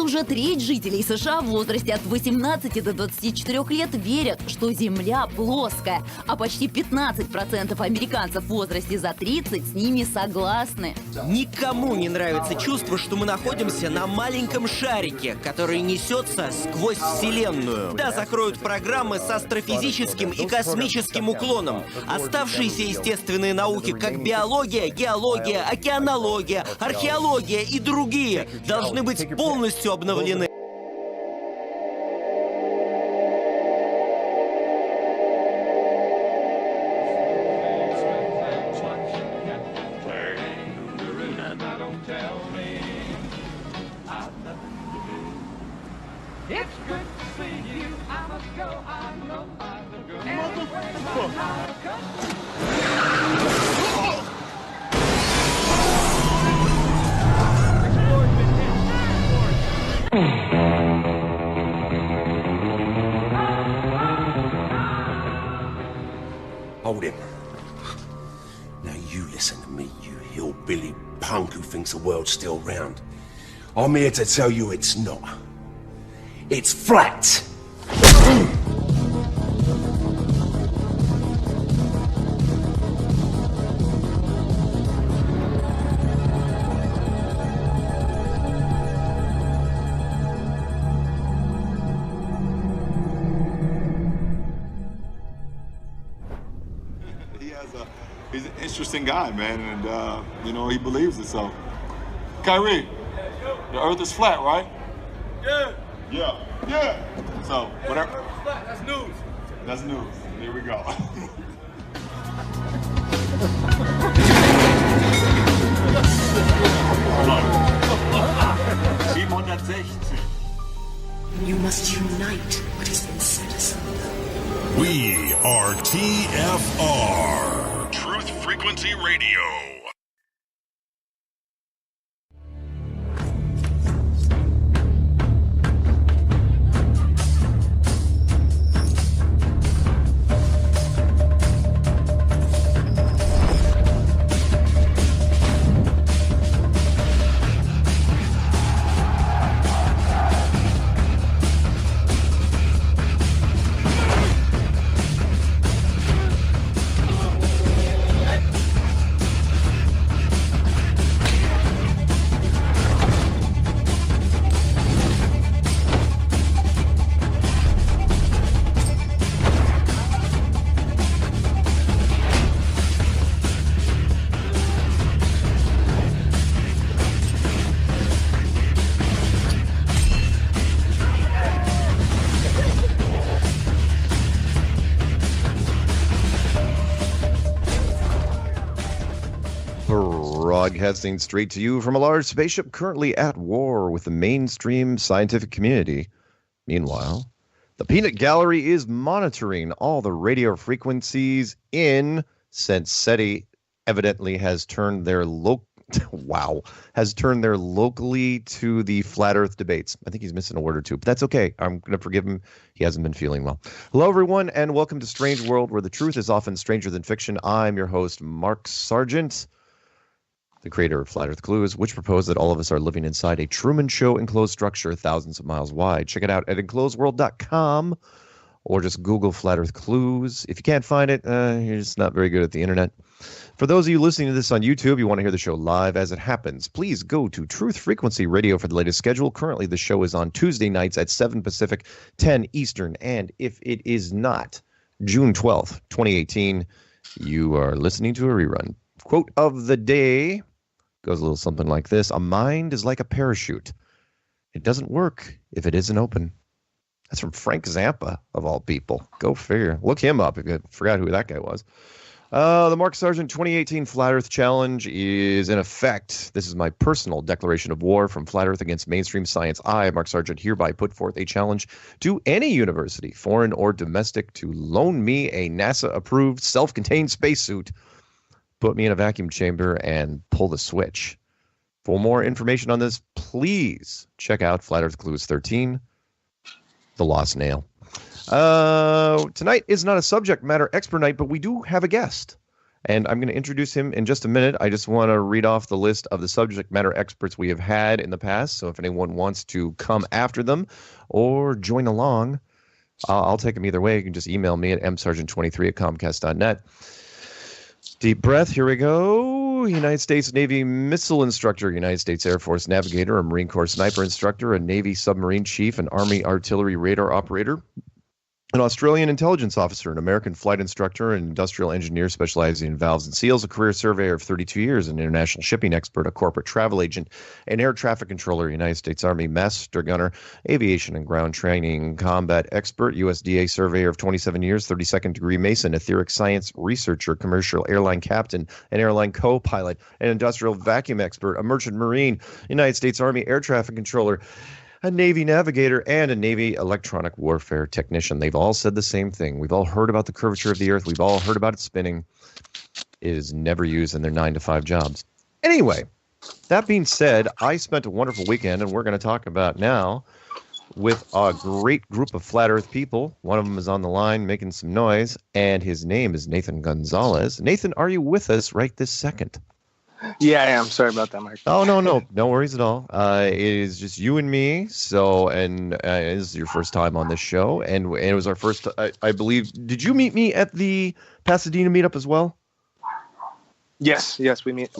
уже треть жителей США в возрасте от 18 до 24 лет верят, что Земля плоская, а почти 15% американцев в возрасте за 30 с ними согласны. Никому не нравится чувство, что мы находимся на маленьком шарике, который несется сквозь Вселенную. Да, закроют программы с астрофизическим и космическим уклоном. Оставшиеся естественные науки, как биология, геология, океанология, археология и другие, должны быть полностью обновлены. Hold him. Now you listen to me, you hillbilly punk who thinks the world's still round. I'm here to tell you it's not. It's flat! He's an interesting guy, man, and, you know, he believes it, so. Kyrie, the Earth is flat, right? Yeah. Yeah. Yeah. So, whatever. The Earth is flat. That's news. That's news. Here we go. You must unite what has been set asunder. We are TFR. Truth Frequency Radio. Broadcasting straight to you from a large spaceship currently at war with the mainstream scientific community. Meanwhile, the Peanut Gallery is monitoring all the radio frequencies in, since SETI evidently has turned their locally to the flat earth debates. I think he's missing a word or two, but that's okay. I'm going to forgive him. He hasn't been feeling well. Hello, everyone, and welcome to Strange World, where the truth is often stranger than fiction. I'm your host, Mark Sargent, the creator of Flat Earth Clues, which propose that all of us are living inside a Truman Show enclosed structure thousands of miles wide. Check it out at enclosedworld.com or just Google Flat Earth Clues. If you can't find it, you're just not very good at the internet. For those of you listening to this on YouTube, you want to hear the show live as it happens, please go to Truth Frequency Radio for the latest schedule. Currently, the show is on Tuesday nights at 7 Pacific, 10 Eastern. And if it is not June 12th, 2018, you are listening to a rerun. Quote of the day goes a little something like this. A mind is like a parachute. It doesn't work if it isn't open. That's from Frank Zappa, of all people. Go figure. Look him up if you forgot who that guy was. The Mark Sargent 2018 Flat Earth Challenge is in effect. This is my personal declaration of war from Flat Earth against mainstream science. I, Mark Sargent, hereby put forth a challenge to any university, foreign or domestic, to loan me a NASA-approved self-contained spacesuit, put me in a vacuum chamber, and pull the switch. For more information on this, please check out Flat Earth Clues 13, The Lost Nail. Tonight is not a subject matter expert night, but we do have a guest. And I'm going to introduce him in just a minute. I just want to read off the list of the subject matter experts we have had in the past. So if anyone wants to come after them or join along, I'll take them either way. You can just email me at msargent23@comcast.net. Deep breath. Here we go. United States Navy missile instructor, United States Air Force navigator, a Marine Corps sniper instructor, a Navy submarine chief, an Army artillery radar operator, an Australian intelligence officer, an American flight instructor, an industrial engineer specializing in valves and seals, a career surveyor of 32 years, an international shipping expert, a corporate travel agent, an air traffic controller, United States Army master gunner, aviation and ground training combat expert, USDA surveyor of 27 years, 32nd degree Mason, etheric science researcher, commercial airline captain, an airline co-pilot, an industrial vacuum expert, a merchant marine, United States Army air traffic controller, a Navy navigator, and a Navy electronic warfare technician. They've all said the same thing. We've all heard about the curvature of the Earth. We've all heard about it spinning. It is never used in their 9-to-5 jobs. Anyway, that being said, I spent a wonderful weekend, and we're going to talk about now with a great group of Flat Earth people. One of them is on the line making some noise, and his name is Nathan Gonzalez. Nathan, are you with us right this second? Yeah, I am. Sorry about that, Mike. Oh, no worries at all. It is just you and me. So, and this is your first time on this show, and it was our first. I believe. Did you meet me at the Pasadena meetup as well? Yes, we met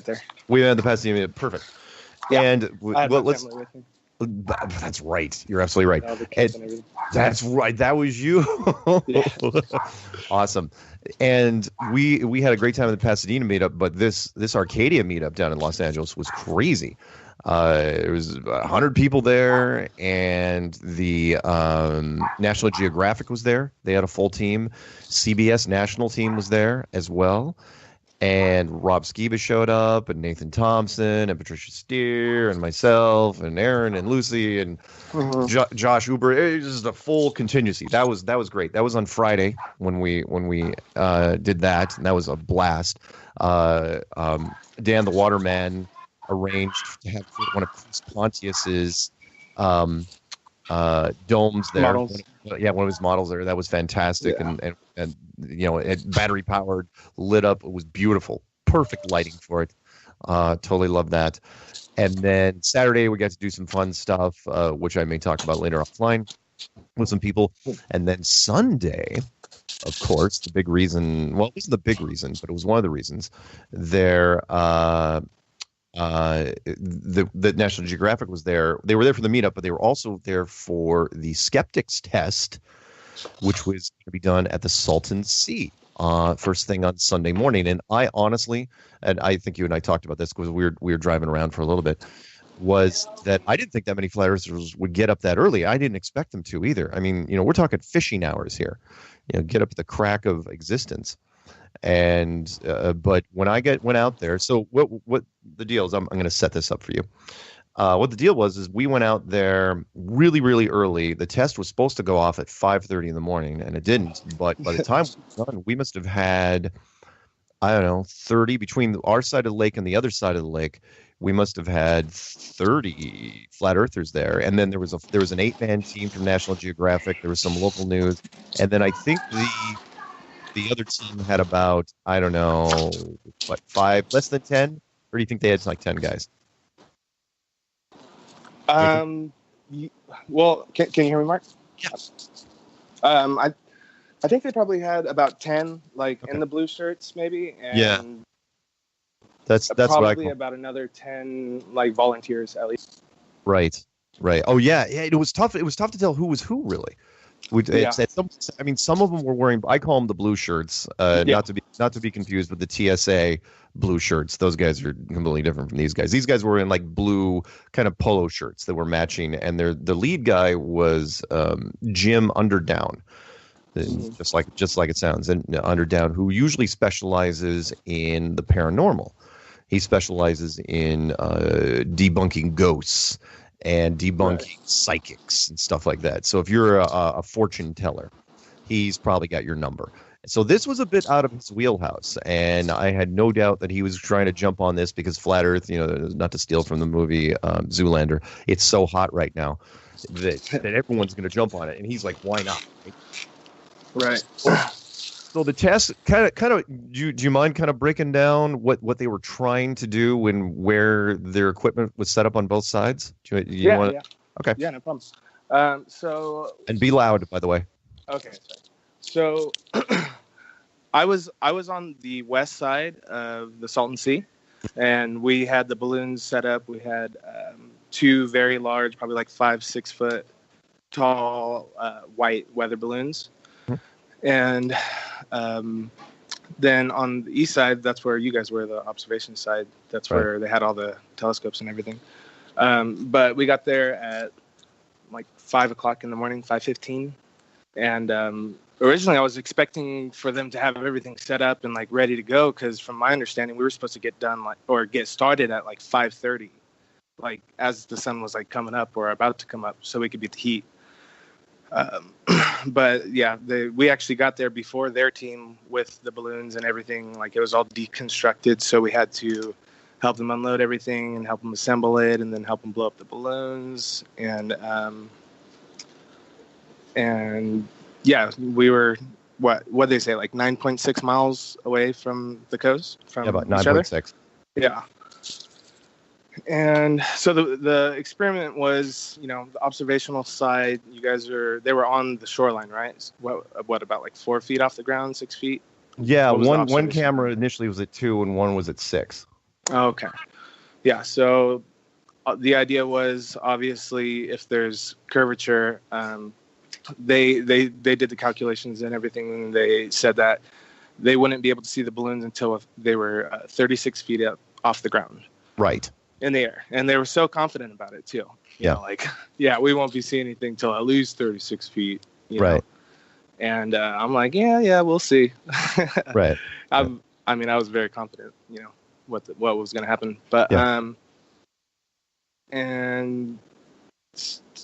there. We met at the Pasadena meetup. Perfect. Yeah. And I had well, my let's. family with me. That's right. You're absolutely right. All the kids and everything. That's right. That was you. Yeah. Awesome. And we had a great time at the Pasadena meetup, but this Arcadia meetup down in Los Angeles was crazy. There was 100 people there, and the National Geographic was there. They had a full team. CBS national team was there as well. And Rob Skiba showed up, and Nathan Thompson, and Patricia Steer, and myself, and Aaron, and Lucy, and Josh Uber. It was just a full contingency. That was great. That was on Friday when we did that, and that was a blast. Dan the Waterman arranged to have one of Chris Pontius's domes there. Models. One of his models there. That was fantastic, and you know, it battery powered, lit up. It was beautiful, perfect lighting for it. Totally love that. And then Saturday we got to do some fun stuff, which I may talk about later offline with some people. And then Sunday, of course, the big reason. Well, it wasn't the big reason, but it was one of the reasons. The National Geographic was there. They were there for the meetup, but they were also there for the Skeptics test, which was going to be done at the Salton Sea first thing on Sunday morning. And I honestly, and I think you and I talked about this because we were driving around for a little bit, was that I didn't think that many flat earthers would get up that early. I didn't expect them to either. I mean, you know, we're talking fishing hours here, you know, get up at the crack of existence. And but when I went out there, so what the deal is, I'm going to set this up for you. What the deal was is we went out there really, really early. The test was supposed to go off at 5:30 in the morning, and it didn't. But by the time we were done, we must have had, I don't know, 30 between our side of the lake and the other side of the lake. We must have had 30 flat earthers there, and then there was an 8-man team from National Geographic. There was some local news, and then I think the other team had about, I don't know, what, 5, less than 10, or do you think they had like 10 guys? Well, can you hear me, Mark? Yeah. I think they probably had about 10, like in the blue shirts, maybe. And yeah. That's probably what I call. about another 10, like volunteers at least. Right. Oh yeah. It was tough. It was tough to tell who was who, really. Some of them were wearing. I call them the blue shirts. Not to be confused with the TSA blue shirts. Those guys are completely different from these guys. These guys were in like blue kind of polo shirts that were matching, and the lead guy was Jim Underdown, just like it sounds, and Underdown, who usually specializes in the paranormal. He specializes in debunking ghosts and debunking psychics and stuff like that. So if you're a fortune teller, he's probably got your number. So this was a bit out of his wheelhouse, and I had no doubt that he was trying to jump on this because Flat Earth, you know, not to steal from the movie Zoolander, it's so hot right now that everyone's going to jump on it, and he's like, why not? Right. So the test kind of. Do you mind kind of breaking down what they were trying to do and where their equipment was set up on both sides? You want? Yeah. Okay. Yeah, no problems. So And be loud, by the way. okay, sorry. So I was on the west side of the Salton Sea, and we had the balloons set up. We had two very large, probably like 5-6 foot tall white weather balloons, and then on the east side, that's where you guys were, the observation side. That's where they had all the telescopes and everything. But we got there at like 5 o'clock in the morning, 5:15, and originally I was expecting for them to have everything set up and like ready to go, because from my understanding, we were supposed to get done get started at like 5:30, like as the sun was like coming up or about to come up, so we could beat the heat. But yeah, we actually got there before their team with the balloons and everything. Like it was all deconstructed, so we had to help them unload everything and help them assemble it, and then help them blow up the balloons. And yeah, we were what they say, like 9.6 miles away from the coast, from about each other. 9.6. Yeah. And so the experiment was, the observational side. You guys they were on the shoreline, right? What about like 4 feet off the ground, 6 feet? Yeah, one camera initially was at 2 and one was at 6. Okay. Yeah. So the idea was, obviously, if there's curvature, they did the calculations and everything, and they said that they wouldn't be able to see the balloons until they were 36 feet up off the ground. Right. In the air. And they were so confident about it too. We won't be seeing anything till at least 36 feet. Right. And I'm like, yeah, we'll see. Right. I was very confident, what was going to happen. But and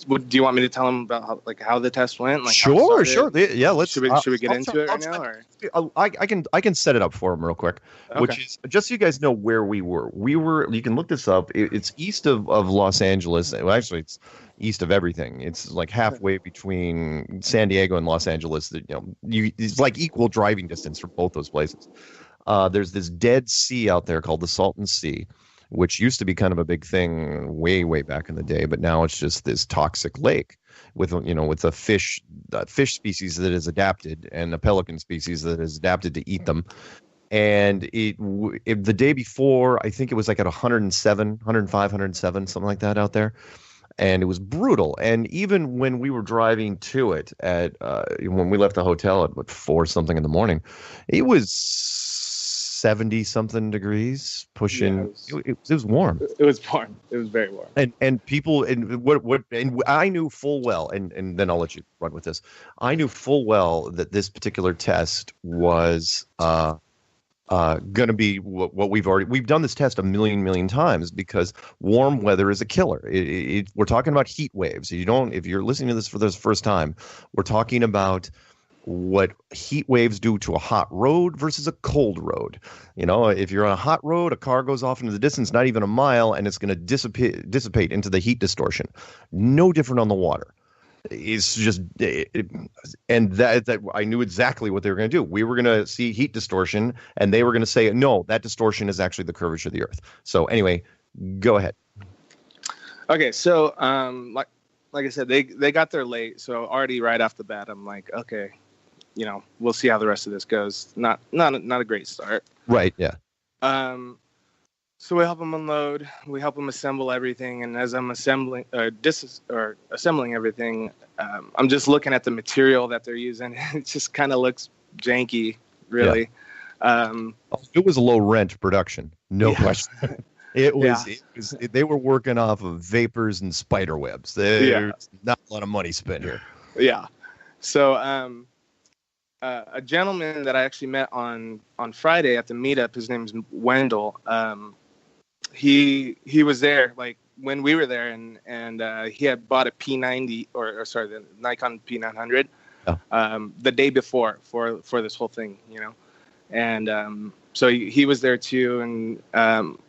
do you want me to tell them about how the test went? Like sure. Yeah, let's. Should we get into it right now? Or? I can set it up for them real quick. Okay. Which is just so you guys know where we were. You can look this up. It's east of Los Angeles. Well, actually, it's east of everything. It's like halfway between San Diego and Los Angeles. It's like equal driving distance from both those places. There's this dead sea out there called the Salton Sea, which used to be kind of a big thing way back in the day, but now it's just this toxic lake with a fish species that is adapted and a pelican species that is adapted to eat them. And the day before, I think it was like at 105, 107, something like that out there. And it was brutal. And even when we were driving to it when we left the hotel at 4 something in the morning, it was 70 something degrees, pushing. Yeah, it was warm. It was warm. It was very warm. And people and I knew full well, and then I'll let you run with this. I knew full well that this particular test was going to be what we've done this test a million times, because warm weather is a killer. We're talking about heat waves. If you're listening to this for the first time, we're talking about what heat waves do to a hot road versus a cold road. If you're on a hot road, a car goes off into the distance, not even a mile, and it's going to dissipate into the heat distortion. No different on the water. It's just, and that I knew exactly what they were going to do. We were going to see heat distortion, and they were going to say, no, that distortion is actually the curvature of the Earth. So anyway, go ahead. Okay, so like I said, they got there late, so already right off the bat, I'm like, okay, we'll see how the rest of this goes. Not a great start. Right. Yeah. So we help them unload. We help them assemble everything. And as I'm assembling everything, I'm just looking at the material that they're using. It just kind of looks janky, really. Yeah. It was a low rent production, no question. It was. They were working off of vapors and spider webs. There's not a lot of money spent here. Yeah. So a gentleman that I actually met on Friday at the meetup, his name's Wendell. He was there like when we were there, and he had bought a P90 the Nikon P900 the day before for this whole thing, and so he was there too, and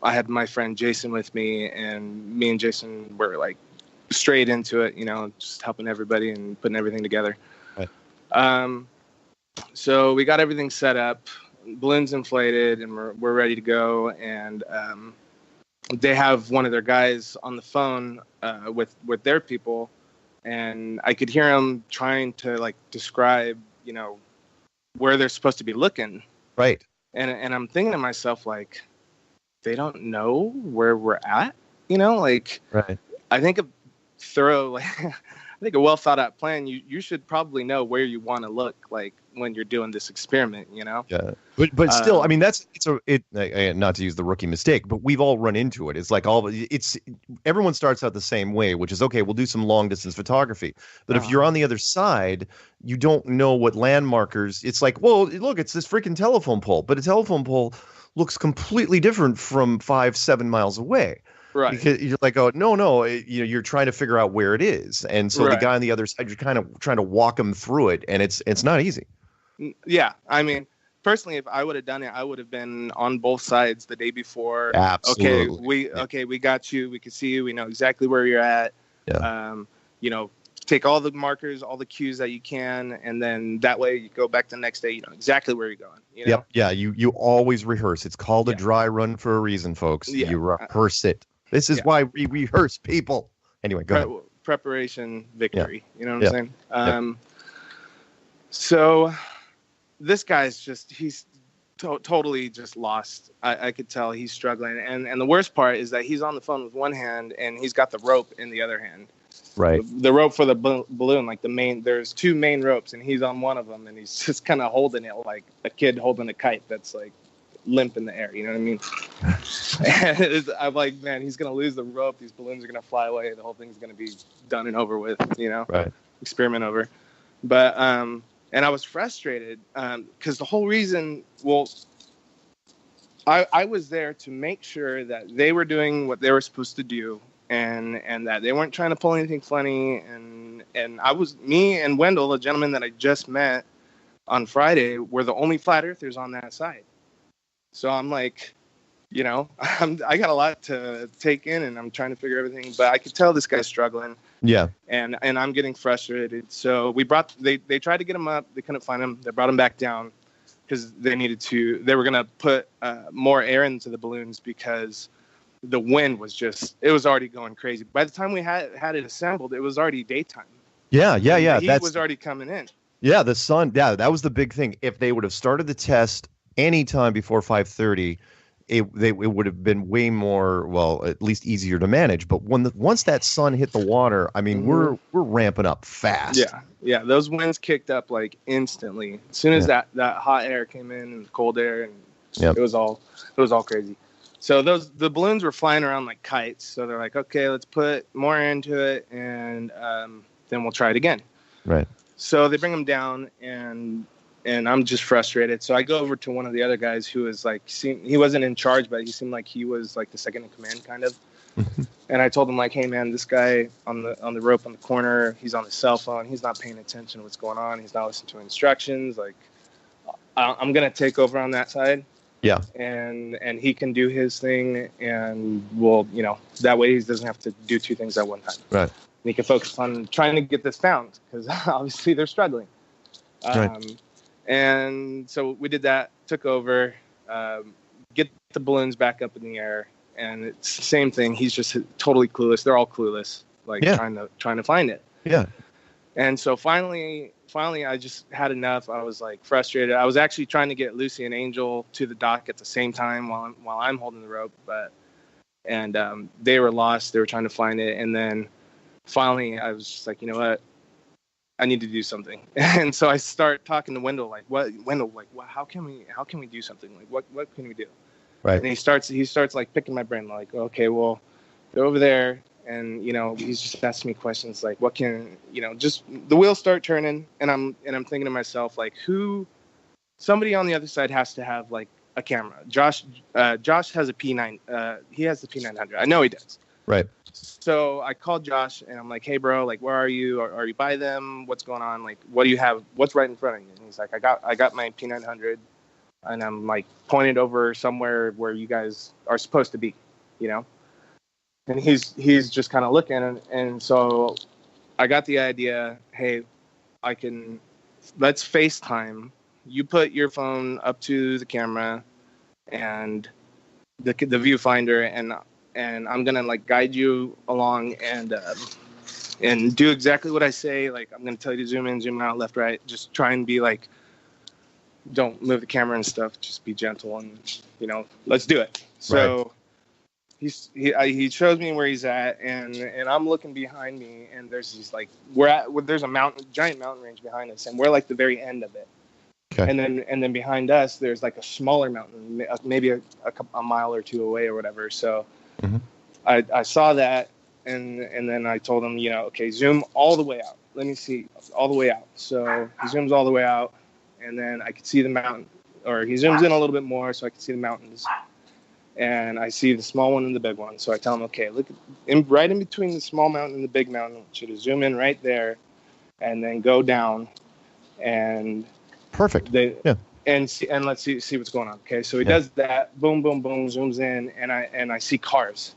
I had my friend Jason with me, and me and Jason were like straight into it, just helping everybody and putting everything together. Right. So we got everything set up, balloons inflated, and we're ready to go. And they have one of their guys on the phone with their people, and I could hear him trying to like describe, where they're supposed to be looking. Right. And I'm thinking to myself, like, they don't know where we're at, like. Right. I think a thorough, I think a well thought out plan. You should probably know where you want to look, like when you're doing this experiment. Yeah, but still, I mean, not to use the rookie mistake, but we've all run into it. It's like everyone starts out the same way, which is okay. We'll do some long distance photography, but if you're on the other side, you don't know what land markers. It's like, well, look, it's this freaking telephone pole, but a telephone pole looks completely different from 5-7 miles away. Right. Because you're like, oh, no, you're trying to figure out where it is. And so the guy on the other side, you're kind of trying to walk him through it. And it's not easy. Yeah. I mean, personally, if I would have done it, I would have been on both sides the day before. Absolutely. We got you. We can see you. We know exactly where you're at. Yeah. Take all the markers, all the cues that you can. And then that way you go back the next day, you know exactly where you're going. Yep. Yeah. You always rehearse. It's called a dry run for a reason, folks. Yeah. You rehearse it. This is why we rehearse, people. Anyway, go ahead. Preparation, victory. Yeah. You know what I'm saying? So this guy's he's totally just lost. I could tell he's struggling. And the worst part is that he's on the phone with one hand and he's got the rope in the other hand. Right. The rope for the balloon, like there's two main ropes and he's on one of them and he's just kind of holding it like a kid holding a kite that's like limp in the air, you know what I mean? And I'm like, man, he's gonna lose the rope. These balloons are gonna fly away. The whole thing's gonna be done and over with, Right. Experiment over. But and I was frustrated because the whole reason, I was there to make sure that they were doing what they were supposed to do, and that they weren't trying to pull anything funny. And me and Wendell, the gentleman that I just met on Friday, were the only flat earthers on that side. So I'm like, I got a lot to take in and I'm trying to figure everything, but I could tell this guy's struggling. Yeah. And I'm getting frustrated. So they tried to get him up. They couldn't find him. They brought him back down because they were going to put more air into the balloons because the wind was it was already going crazy. By the time we had it assembled, it was already daytime. Yeah. The heat was already coming in. Yeah. The sun. Yeah. That was the big thing. If they would have started the test anytime before 5:30, it would have been way more, at least easier to manage. But once that sun hit the water, I mean, we're ramping up fast. Yeah. Those winds kicked up like instantly as soon as that hot air came in and the cold air, and it was all crazy. So the balloons were flying around like kites. So they're like, okay, let's put more air into it, and then we'll try it again. Right. So they bring them down, and I'm just frustrated. So I go over to one of the other guys who was like, he wasn't in charge, but he seemed like he was like the second in command kind of. And I told him like, hey man, this guy on the rope on the corner, he's on his cell phone. He's not paying attention to what's going on. He's not listening to instructions. Like I'm going to take over on that side. Yeah. And he can do his thing, and we'll, that way he doesn't have to do two things at one time. Right. And he can focus on trying to get this found because obviously they're struggling. Right. And so we did that, took over, get the balloons back up in the air, and it's the same thing. He's just totally clueless. They're all clueless, trying to find it. Yeah. And so finally, I just had enough. I was like frustrated. I was actually trying to get Lucy and Angel to the dock at the same time while I'm holding the rope, and they were lost. They were trying to find it, and then finally, I was just like, you know what? I need to do something. And so I start talking to Wendell, like, how can we do something? Like, what can we do? Right. And he starts like picking my brain, like, okay, well, they're over there. And, he's just asking me questions like, what can, just the wheels start turning. And I'm thinking to myself, like, somebody on the other side has to have like a camera. Josh has a P9. He has the P900. I know he does. Right. So I called Josh and I'm like, hey bro, like, where are you? Are you by them? What's going on? Like, what do you have? What's right in front of you? And he's like, I got my P900, and I'm like pointed over somewhere where you guys are supposed to be, and he's just kind of looking. And so I got the idea, hey, let's FaceTime you put your phone up to the camera and the viewfinder, and I'm gonna like guide you along and do exactly what I say. Like, I'm gonna tell you to zoom in, zoom out, left, right. Just try and be like, don't move the camera and stuff. Just be gentle and, you know, let's do it. So he shows me where he's at, and I'm looking behind me, and there's these like there's a giant mountain range behind us, and we're like the very end of it. Okay. And then behind us, there's like a smaller mountain, maybe a mile or two away or whatever. So I saw that, and then I told him, you know, okay, zoom all the way out. Let me see, all the way out. So he zooms all the way out, and then I could see the mountain, or he zooms in a little bit more so I can see the mountains. And I see the small one and the big one. So I tell him, okay, look right in between the small mountain and the big mountain. Should zoom in right there, and then go down, and perfect. And let's see what's going on. Okay, so he does that. Boom, boom, boom. Zooms in, and I see cars,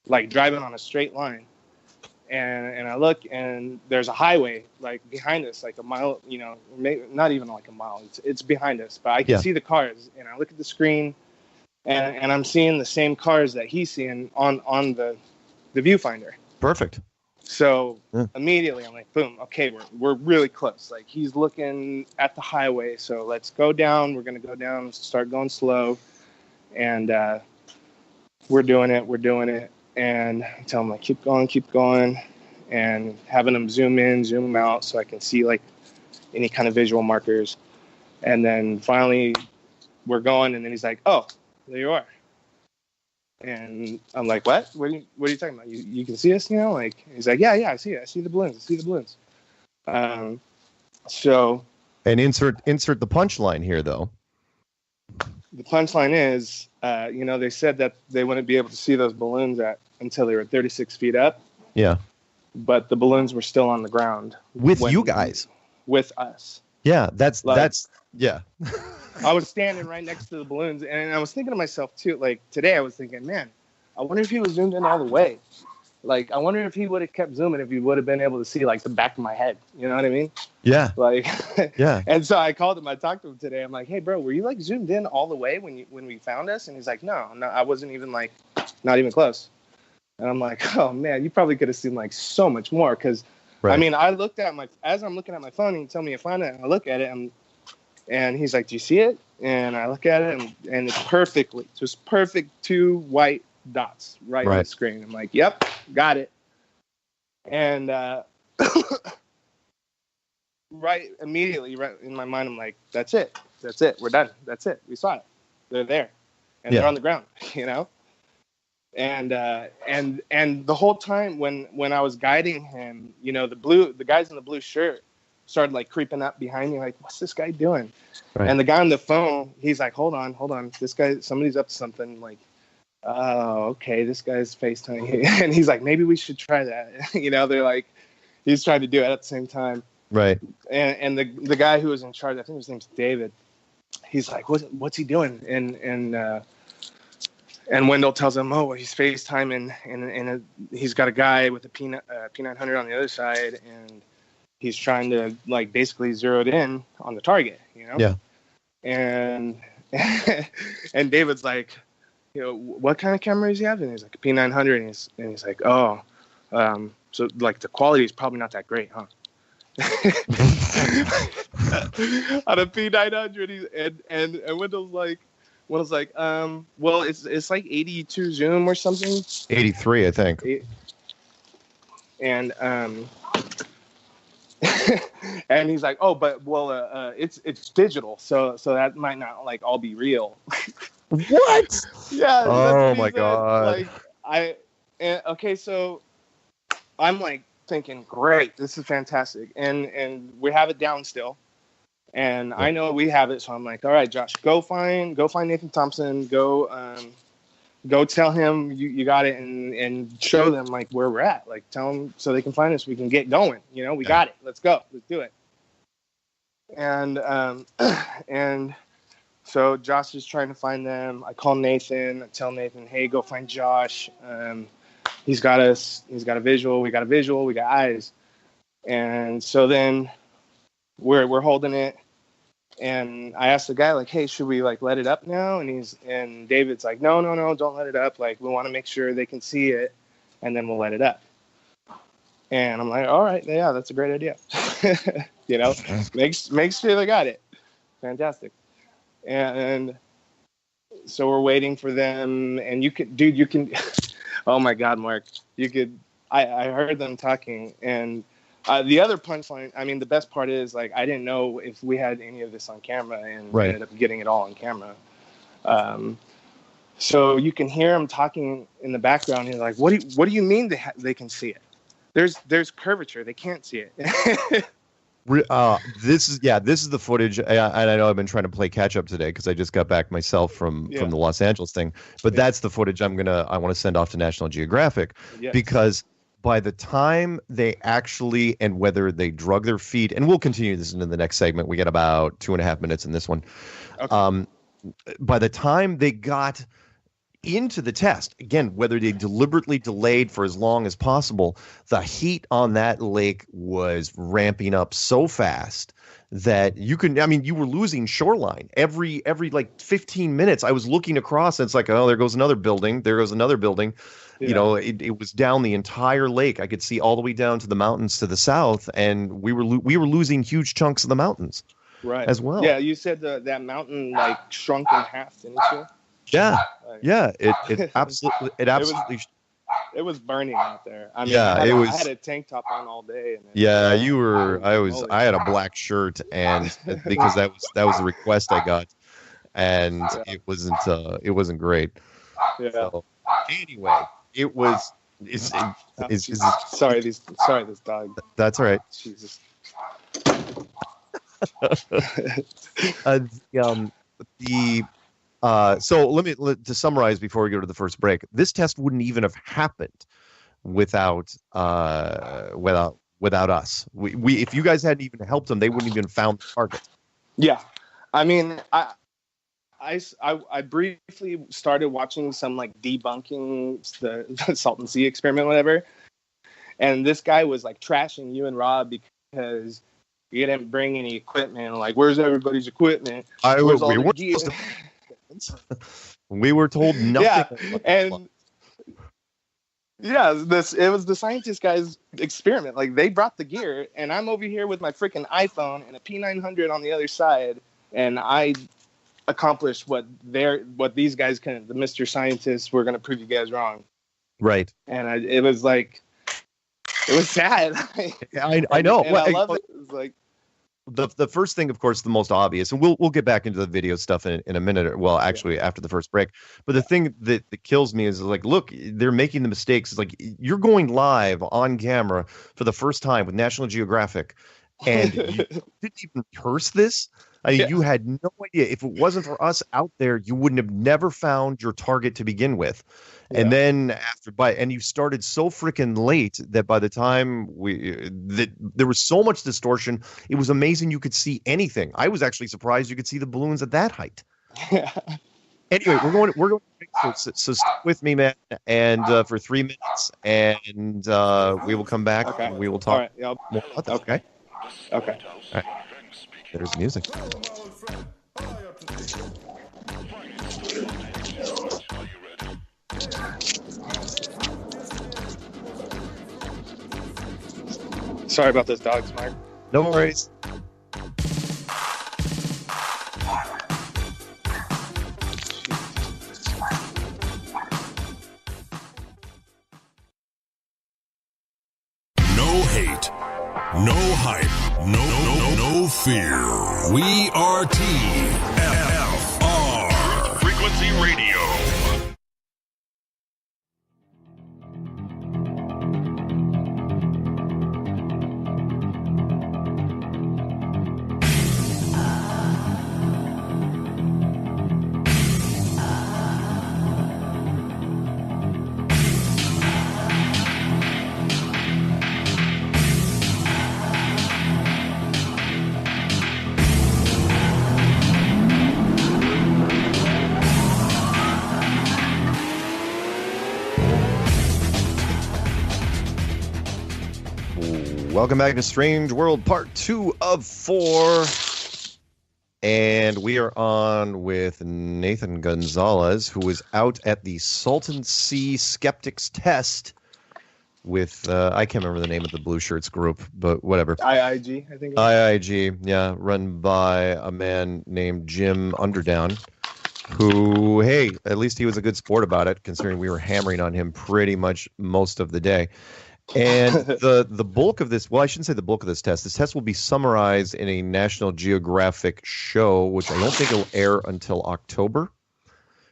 like driving on a straight line. And I look, and there's a highway like behind us, like a mile. You know, maybe not even like a mile. It's behind us, but I can see the cars. And I look at the screen. And I'm seeing the same cars that he's seeing on the viewfinder. Perfect. So immediately I'm like, boom, okay, we're really close. Like, he's looking at the highway, so let's go down. We're gonna go down, start going slow, and we're doing it. And I tell him, like, keep going, and having him zoom in, zoom out, so I can see like any kind of visual markers. And then finally we're going, and then he's like, oh, there you are. And I'm like, what? What are you talking about? You can see us, you know? Like, he's like, yeah, I see it. I see the balloons. So. And insert the punchline here, though. The punchline is, you know, they said that they wouldn't be able to see those balloons until they were 36 feet up. Yeah. But the balloons were still on the ground. With you guys. With us. Yeah, that's. Yeah. I was standing right next to the balloons, and I was thinking to myself too, like, today I was thinking, man, I wonder if he was zoomed in all the way. Like, I wonder if he would have kept zooming, if he would have been able to see like the back of my head. You know what I mean? Yeah. Like, yeah. And so I called him. I talked to him today. I'm like, hey, bro, were you like zoomed in all the way when we found us? And he's like, no, I wasn't even like, not even close. And I'm like, oh man, you probably could have seen like so much more. Because I mean, I looked at as I'm looking at my phone, and you tell me to find it, and I look at it, and he's like, do you see it? And I look at it, and it's just perfect 2 white dots right on the screen. I'm like, yep, got it. And right immediately, right in my mind, I'm like, that's it, we're done, that's it, we saw it, they're there, and they're on the ground, you know. And the whole time when I was guiding him, you know, the guys in the blue shirt started like creeping up behind me, like, what's this guy doing? Right. And the guy on the phone, he's like, hold on, this guy, somebody's up to something. Like, oh, okay, this guy's FaceTime. And he's like, maybe we should try that. You know, they're like, he's trying to do it at the same time. Right. And the guy who was in charge, I think his name's David, he's like, what's he doing? And Wendell tells him, oh, well, he's FaceTiming, and he's got a guy with a P900 on the other side, and he's trying to like basically zero it in on the target, you know? Yeah. And David's like, you know, what kind of camera is he having? He's like a P900, and he's like, oh, so like the quality is probably not that great, huh? On a P900, and Wendell's like, well, it's like 82 zoom or something. 83, I think. And and he's like, oh, but it's digital, so that might not like all be real. What? Yeah. Oh my god. Like okay, so I'm like thinking, great, this is fantastic, and we have it down still, and I know we have it, so I'm like, all right, Josh, go find Nathan Thompson, go tell him you got it, and show them like where we're at, like tell them so they can find us, we can get going, you know, we got it, let's go, let's do it. And so Josh is trying to find them. I call Nathan, I tell Nathan, hey, go find Josh. He's got us, he's got a visual, we got eyes. And so then we're holding it, And I asked the guy, like, hey, should we like let it up now? And David's like, no, don't let it up. Like, we want to make sure they can see it, and then we'll let it up. And I'm like, all right, yeah, that's a great idea. You know, make sure they got it. Fantastic. And so we're waiting for them, and you can, oh my God, Mark, I heard them talking, and the other punchline, I mean, the best part is, like, I didn't know if we had any of this on camera, and we ended up getting it all on camera. So you can hear him talking in the background. He's like, what do you mean they can see it? There's curvature. They can't see it. This is the footage, and I know I've been trying to play catch up today because I just got back myself from the Los Angeles thing. But that's the footage I want to send off to National Geographic, because by the time they actually, and whether they drug their feet, and we'll continue this into the next segment. We got about 2.5 minutes in this one. Okay. By the time they got into the test, again, whether they deliberately delayed for as long as possible, the heat on that lake was ramping up so fast that you were losing shoreline every like 15 minutes. I was looking across, and it's like, oh, there goes another building. Yeah. You know, it was down the entire lake. I could see all the way down to the mountains to the south, and we were losing huge chunks of the mountains, right, as well. Yeah, you said that mountain like shrunk in half, didn't you? Yeah, yeah. It absolutely. It was burning out there. I mean, yeah, I had a tank top on all day. And you were. I had a black shirt, and because that was the request I got, and it wasn't great. Yeah. So, anyway. It was. Sorry, this dog. That's all right. Jesus. So to summarize before we go to the first break. This test wouldn't even have happened without us. We if you guys hadn't even helped them, they wouldn't even found the target. Yeah, I mean, I briefly started watching some like debunking the Salton Sea experiment, whatever. And this guy was like trashing you and Rob because you didn't bring any equipment. Like, where's everybody's equipment? We were told nothing. Yeah, and it was the scientist guy's experiment. Like, they brought the gear, and I'm over here with my freaking iPhone and a P900 on the other side, and I accomplished what these guys the Mr. Scientists were going to prove you guys wrong. Right. And it was like, it was sad. I know. And I love it. It was like, the first thing, of course, the most obvious, and we'll get back into the video stuff in a minute. Well, actually, after the first break. But the thing that kills me is like, look, they're making the mistakes. It's like, you're going live on camera for the first time with National Geographic, and you didn't even rehearse this. I mean, you had no idea. If it wasn't for us out there, you wouldn't have never found your target to begin with. Yeah. And then and you started so freaking late that by the time there was so much distortion, it was amazing you could see anything. I was actually surprised you could see the balloons at that height. Yeah. Anyway, we're going so stick with me, man, and for 3 minutes, and we will come back. Okay. And we will talk. All right. Yeah, more about this, okay. Okay. All right. There's music. Sorry about those dogs, Mark. No worries. No hate, no hype, no fear. We are TFR. Truth Frequency Radio. Welcome back to Strange World, part 2 of 4. And we are on with Nathan Gonzalez, who was out at the Salton Sea Skeptics test with, I can't remember the name of the Blue Shirts group, but whatever. IIG, I think. IIG, yeah, run by a man named Jim Underdown, who, hey, at least he was a good sport about it, considering we were hammering on him pretty much most of the day. And the bulk of this, well, I shouldn't say the bulk of this test. This test will be summarized in a National Geographic show, which I don't think will air until October.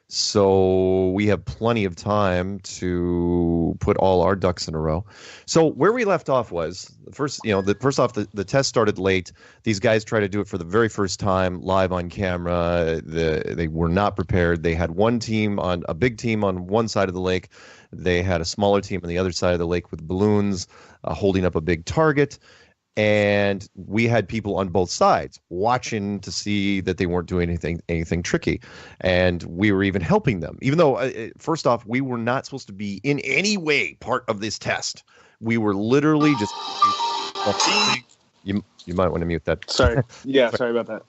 So we have plenty of time to put all our ducks in a row. So where we left off was first the test started late. These guys tried to do it for the very first time live on camera. They were not prepared. They had a big team on one side of the lake. They had a smaller team on the other side of the lake with balloons holding up a big target. And we had people on both sides watching to see that they weren't doing anything tricky. And we were even helping them, even though, first off, we were not supposed to be in any way part of this test. We were literally just... You might want to mute that. Sorry. Yeah, sorry about that.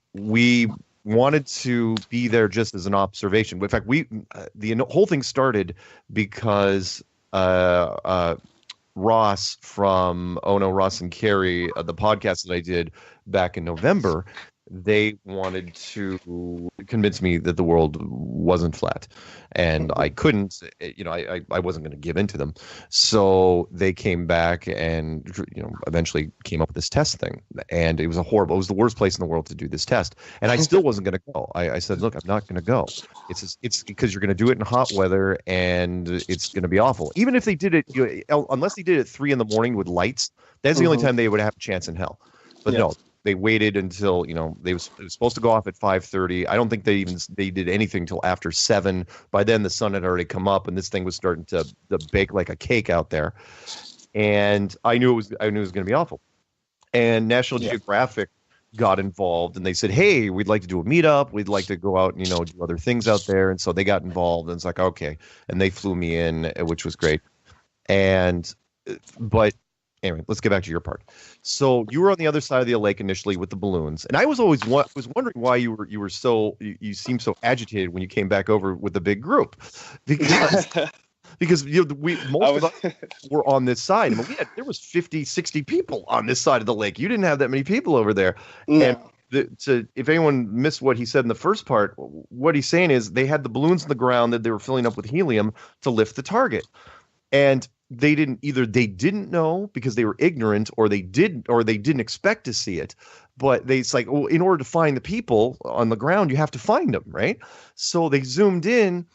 We wanted to be there just as an observation. In fact, the whole thing started because... Ross from Oh No, Ross and Carrie, the podcast that I did back in November, they wanted to convince me that the world wasn't flat, and I couldn't. I wasn't going to give in to them. So they came back and eventually came up with this test thing, and it was it was the worst place in the world to do this test, and I still wasn't going to go. I said, look, I'm not going to go. It's because you're going to do it in hot weather, and it's going to be awful. Even if they did it, unless they did it at 3 a.m. with lights, that's the only time they would have a chance in hell. But no. They waited until it was supposed to go off at 5:30. I don't think they did anything until after 7. By then the sun had already come up and this thing was starting to bake like a cake out there. And I knew it was going to be awful. And National Geographic got involved and they said, "Hey, we'd like to do a meetup. We'd like to go out and do other things out there." And so they got involved and it's like, okay, and they flew me in, which was great. But anyway, let's get back to your part. So you were on the other side of the lake initially with the balloons, and I was always wondering why you seemed so agitated when you came back over with the big group, because most of us were on this side. I mean, there was 50, 60 people on this side of the lake. You didn't have that many people over there. No. And if anyone missed what he said in the first part, what he's saying is they had the balloons in the ground that they were filling up with helium to lift the target, and they didn't know because they were ignorant, or they didn't expect to see it. But it's like, well, in order to find the people on the ground, you have to find them, right? So they zoomed in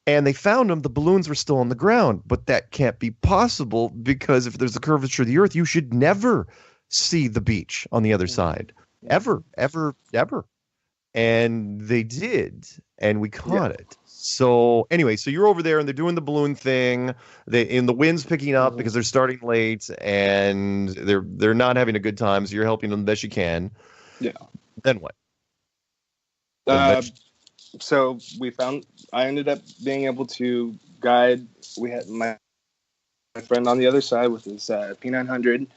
and they found them. The balloons were still on the ground, but that can't be possible because if there's a curvature of the earth, you should never see the beach on the other side, ever. And they did, and we caught it. So anyway, so you're over there and they're doing the balloon thing. The wind's picking up because they're starting late and they're not having a good time. So you're helping them the best you can. Yeah. Then what? So I ended up being able to guide. We had my friend on the other side with his P900,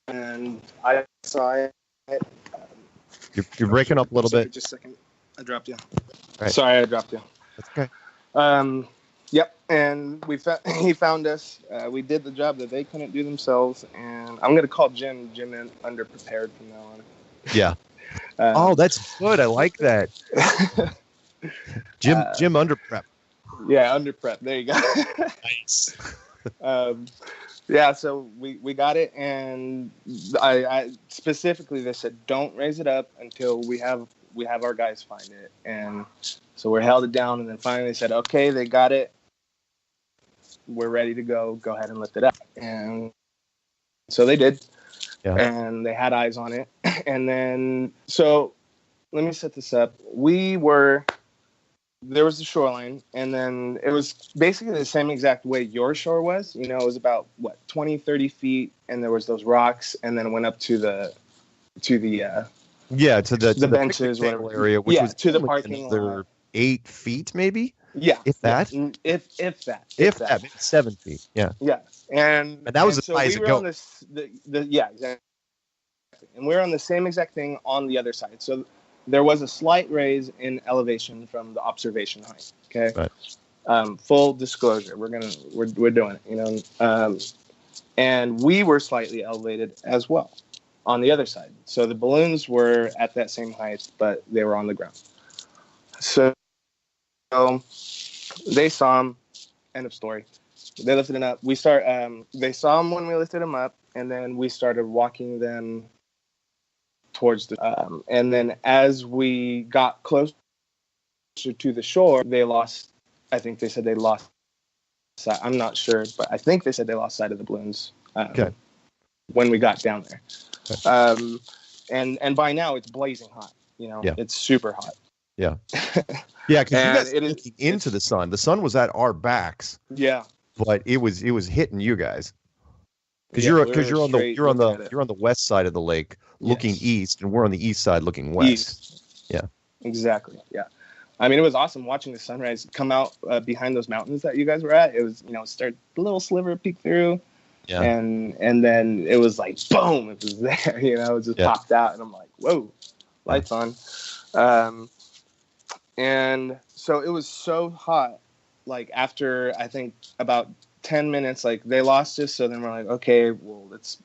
and I saw it. You're breaking up a little bit. Just a second. I dropped you. Right. Sorry, I dropped you. That's okay. Yep, and he found us. We did the job that they couldn't do themselves, and I'm going to call Jim underprepared from now on. Yeah. Oh, that's good. I like that. Jim underprep. Yeah, underprep. There you go. Nice. Yeah, so we got it, and I specifically they said don't raise it up until we have our guys find it, and so we held it down, and then finally they said, okay, they got it, we're ready to go ahead and lift it up. And so they did. Yeah. And they had eyes on it. And then, so let me set this up. There was the shoreline, and then it was basically the same exact way your shore was. It was about 20, 30 feet, and there was those rocks, and then it went up to the benches, whatever area, which was to the parking lot. 8 feet, maybe. Yeah, if that. If that, maybe 7 feet. Yeah. Yeah, and that was as high as it goes. Exactly. And we're on the same exact thing on the other side. So there was a slight raise in elevation from the observation height. Okay. Right. Full disclosure, we're doing it, you know. And we were slightly elevated as well on the other side. So the balloons were at that same height, but they were on the ground. So they saw him. End of story. They lifted him up. They saw him when we lifted him up, and then we started walking them towards the. And then as we got closer to the shore, they lost. I think they said they lost sight. I'm not sure, but I think they said they lost sight of the balloons. Okay. When we got down there. Okay. And by now it's blazing hot. You know, Yeah. It's super hot. Yeah. Yeah, because you guys it were looking into the sun. The sun was at our backs. Yeah. But it was hitting you guys. Because Yeah, you're on the west side of the lake looking east, and we're on the east side looking west. East. Yeah. Exactly. Yeah. I mean, it was awesome watching the sunrise come out behind those mountains that you guys were at. It was, you know, start a little sliver peek through. Yeah. And then it was like boom, it was there, you know, it just popped out, and I'm like, whoa, lights on. And so it was so hot, like after I think about 10 minutes, like they lost us. So then we're like, okay, well, let's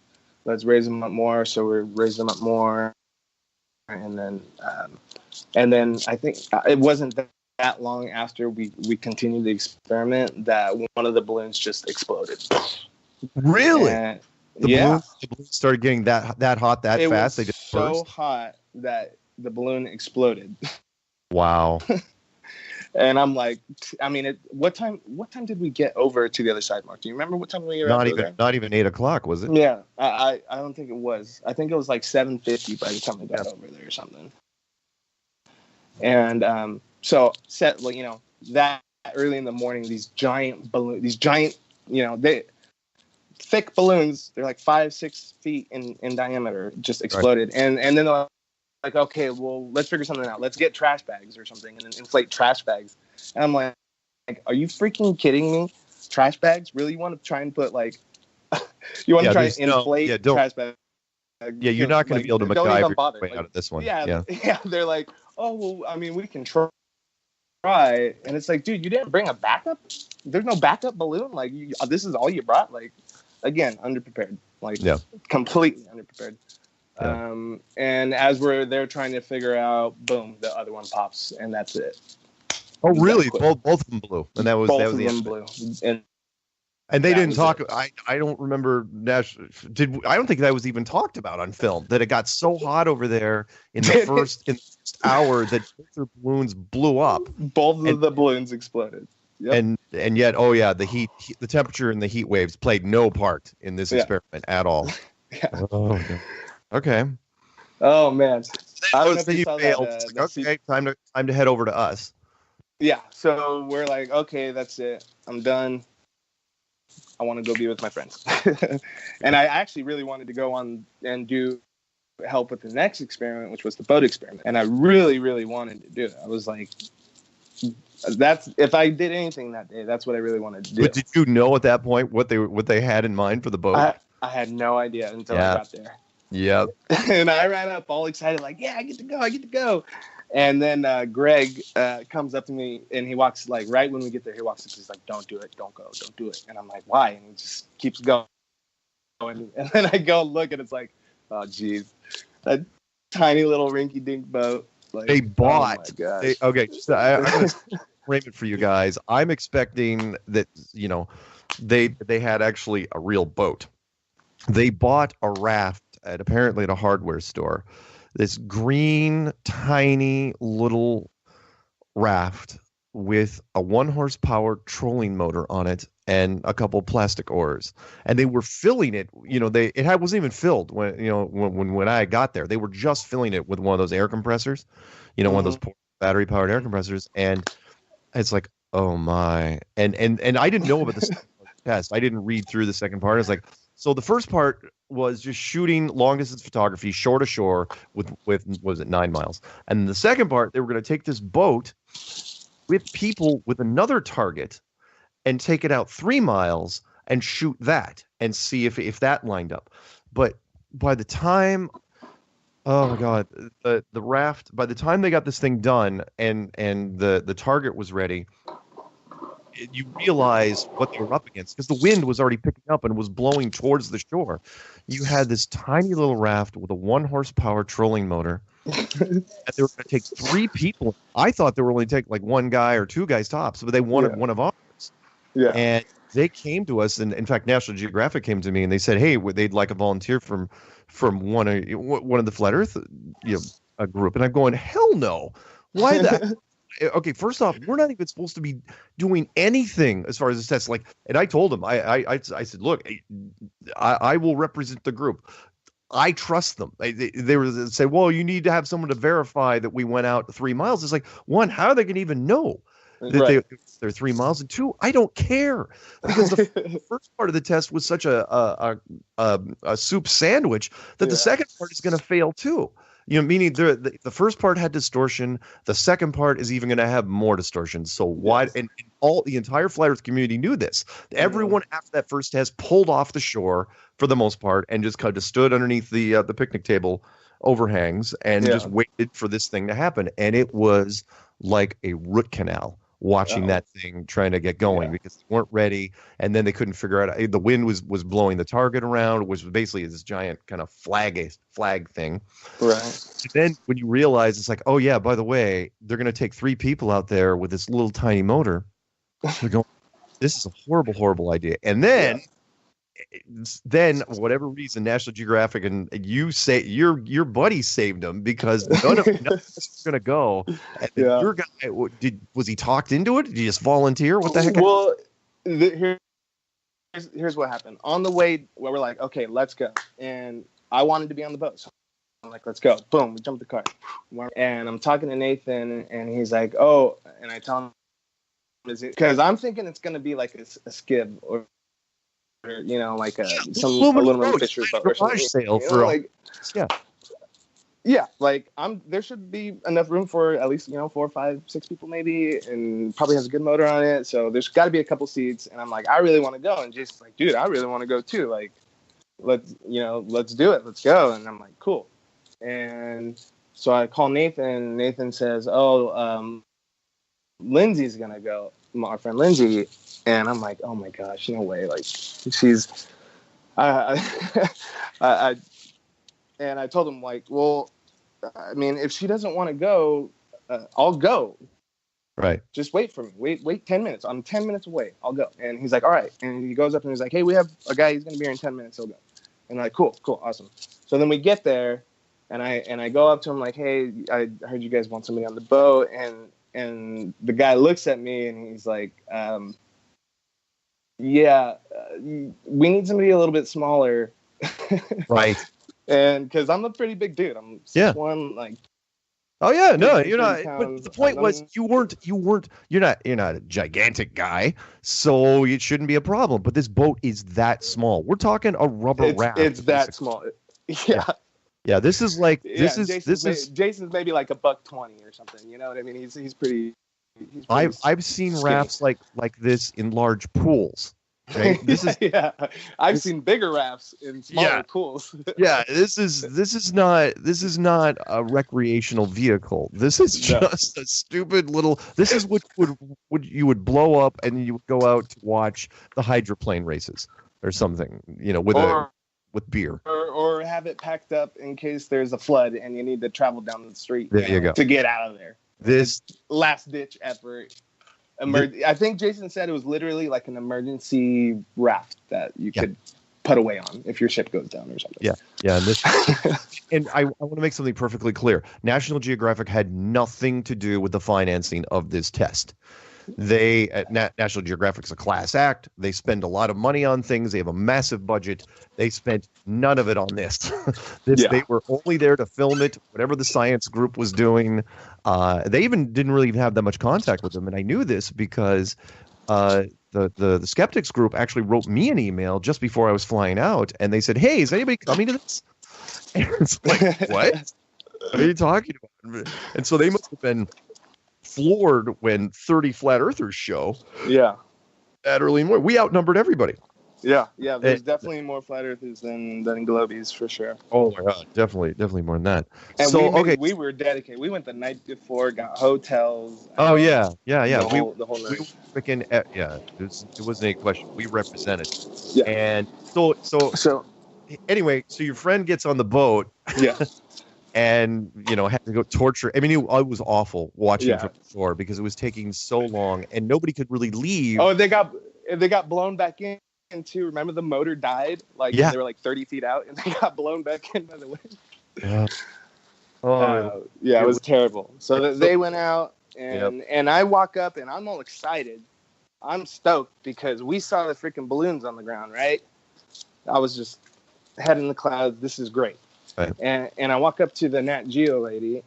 raise them up more. So we're raising them up more. And then I think it wasn't that long after we continued the experiment that one of the balloons just exploded. Really? The balloons started getting that hot that it fast. Was they just so burst? hot that the balloon exploded. Wow. And I'm like, I mean, what time did we get over to the other side, Mark? Do you remember what time we were Not there? even 8 o'clock, was it? Yeah, I don't think it was. I think it was like 7:50 by the time we got over there or something. And you know, that early in the morning, these giant, you know, thick balloons, they're like 5-6 feet in diameter, just exploded. Right. And then they're like, okay, well, let's figure something out. Let's get trash bags or something and then inflate trash bags. And I'm like, are you freaking kidding me? Trash bags? Really? You want to try and put like, you want to try and inflate trash bags? Yeah, you're not going to be able to MacGyver your way out of this one. Yeah. They're like, oh, well, I mean, we can try. And it's like, dude, you didn't bring a backup? There's no backup balloon? Like, this is all you brought? Like, again, underprepared. Like, completely underprepared. Yeah. And as we're there trying to figure out, boom, the other one pops, and that's it. Oh, really? Both of them blew, and that was the end. Blew. And they didn't talk. I don't remember. I don't think that was even talked about on film. That it got so hot over there in the first hour that both their balloons blew up. Both of the balloons exploded. Yep. And yet, oh yeah, the temperature and the heat waves played no part in this experiment at all. Yeah. Oh, okay. Oh man, I don't know if you saw failed. that, okay, time to head over to us. Yeah, so we're like, okay, that's it. I'm done. I want to go be with my friends. And I actually really wanted to go on and help with the next experiment, which was the boat experiment. And I really, really wanted to do it. I was like, if I did anything that day, that's what I really wanted to do. But did you know at that point what they had in mind for the boat? I had no idea until I got there. Yeah. And I ran up all excited, like, yeah, I get to go. And then Greg comes up to me, and he walks, like, right when we get there, he walks up, he's like, don't do it, don't go, don't do it. And I'm like, why? And he just keeps going. And then I go look, and it's like, oh, geez, that tiny little rinky-dink boat. Like, they bought. Oh my gosh. So I'm going to frame it for you guys. I'm expecting that, you know, they had actually a real boat. They bought a raft apparently at a hardware store. This green, tiny little raft with a 1 horsepower trolling motor on it and a couple plastic oars. And they were filling it. You know, it wasn't even filled when I got there. They were just filling it with one of those air compressors, you know, one of those battery powered air compressors. And it's like, oh my. And I didn't know about this test. I didn't read through the second part. It's like, so the first part was just shooting long distance photography, shore to shore with was it 9 miles. And the second part, they were going to take this boat with people with another target and take it out 3 miles and shoot that and see if that lined up. But by the time Oh my God, the raft. By the time they got this thing done and the target was ready, you realize what they were up against because the wind was already picking up and was blowing towards the shore. You had this tiny little raft with a 1 horsepower trolling motor. And they were going to take 3 people. I thought they were only take like 1 guy or 2 guys tops, but they wanted one of ours. Yeah. And they came to us, and in fact, National Geographic came to me and they said, "Hey, they'd like a volunteer from one of the Flat Earth, a group." And I'm going, "Hell no! Why that?" Okay, first off, we're not even supposed to be doing anything as far as this test. Like, and I told them, I said, "Look, I will represent the group. I trust them." They were say, "Well, you need to have someone to verify that we went out 3 miles." It's like, one, how are they going to even know that they're 3 miles? And 2, I don't care, because the first part of the test was such a soup sandwich that the second part is going to fail too. Meaning the first part had distortion. The second part is even going to have more distortion. So why? And the entire Flat Earth community knew this. Everyone after that first test pulled off the shore for the most part and just kind of stood underneath the picnic table overhangs and just waited for this thing to happen. And it was like a root canal watching that thing trying to get going because they weren't ready, and then they couldn't figure out. The wind was blowing the target around, which was basically this giant kind of flag thing. Right. And then when you realize, it's like, oh yeah, by the way, they're going to take 3 people out there with this little tiny motor. They're going, this is a horrible, horrible idea. And then for whatever reason, National Geographic and you say your buddy saved them, because none of them was going to go. And your guy, was he talked into it? Did he just volunteer? What the heck? Well, here's what happened. On the way, we're like, okay, let's go. And I wanted to be on the boat, so I'm like, let's go. Boom, we jumped the car. And I'm talking to Nathan, and he's like, oh, and I tell him, because I'm thinking it's going to be like a skib or like a little fisher boat or something. Sale for like there should be enough room for at least 4, 5, 6 people maybe, and probably has a good motor on it. So there's got to be a couple seats. And I'm like, I really want to go. And Jason's like, dude, I really want to go too. Like, let's do it. Let's go. And I'm like, cool. And so I call Nathan. Nathan says, oh, Lindsay's gonna go. Our friend Lindsay. And I'm like, oh my gosh, no way! Like, she's, and I told him, like, well, I mean, if she doesn't want to go, I'll go. Right. Just wait for me. Wait 10 minutes. I'm 10 minutes away. I'll go. And he's like, all right. And he goes up and he's like, hey, we have a guy. He's gonna be here in 10 minutes. He'll go. And I'm like, cool, awesome. So then we get there, and I go up to him like, hey, I heard you guys want somebody on the boat, and the guy looks at me and he's like, we need somebody a little bit smaller. Right. And because I'm a pretty big dude. I'm 6'1", like. Oh yeah, no, you're not. But the point was, you're not a gigantic guy, so it shouldn't be a problem. But this boat is that small. We're talking a rubber raft. It's that small. Yeah. Yeah, this is like Jason's maybe like $120 or something. You know what I mean? He's pretty. I've seen rafts like this in large pools. Right? This is I've seen bigger rafts in smaller pools. This is not a recreational vehicle. This is just a stupid little. This is what you would blow up and you would go out to watch the hydroplane races or something. With beer. Or have it packed up in case there's a flood and you need to travel down the street you go. to get out of there. This last ditch effort. I think Jason said it was literally like an emergency raft that you could put away on if your ship goes down or something. Yeah. And I want to make something perfectly clear. National Geographic had nothing to do with the financing of this test. National Geographic's a class act. They spend a lot of money on things. They have a massive budget. They spent none of it on this. They were only there to film it, whatever the science group was doing. They even didn't really have that much contact with them. And I knew this because the Skeptics group actually wrote me an email just before I was flying out. And they said, hey, is anybody coming to this? And it's like, what? What are you talking about? And so they must have been floored when 30 flat earthers show. Yeah. That early morning. We outnumbered everybody. Yeah, there's definitely more flat earthers than globies for sure. Oh my god, definitely more than that. And So we were dedicated. We went the night before, got hotels. Oh yeah. The whole We night. freaking yeah. It wasn't a question. We represented. Yeah. And so anyway, so your friend gets on the boat. Yeah. And had to go torture. I mean, it was awful watching from the shore because it was taking so long, and nobody could really leave. Oh, they got blown back in too. Remember the motor died? Like they were like 30 feet out, and they got blown back in by the wind. Yeah. It was terrible. So they went out, and I walk up, and I'm all excited. I'm stoked because we saw the freaking balloons on the ground, right? I was just head in the clouds. This is great. Right. And I walk up to the Nat Geo lady,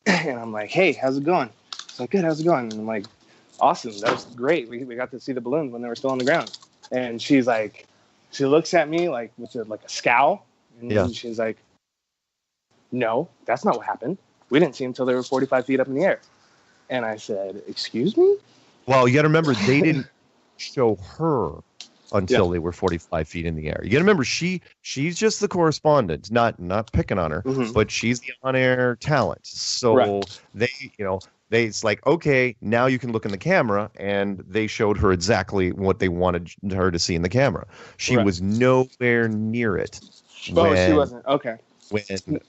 and I'm like, "Hey, how's it going?" She's like, "Good, how's it going?" And I'm like, "Awesome, that was great. We got to see the balloons when they were still on the ground." And she's like, she looks at me like with a scowl, and she's like, "No, that's not what happened. We didn't see them until they were 45 feet up in the air." And I said, "Excuse me?" Well, you got to remember they didn't show her until they were 45 feet in the air. You got to remember she's just the correspondent, not picking on her, but she's the on-air talent. So it's like, okay, now you can look in the camera, and they showed her exactly what they wanted her to see in the camera. She was nowhere near it. She wasn't. Okay.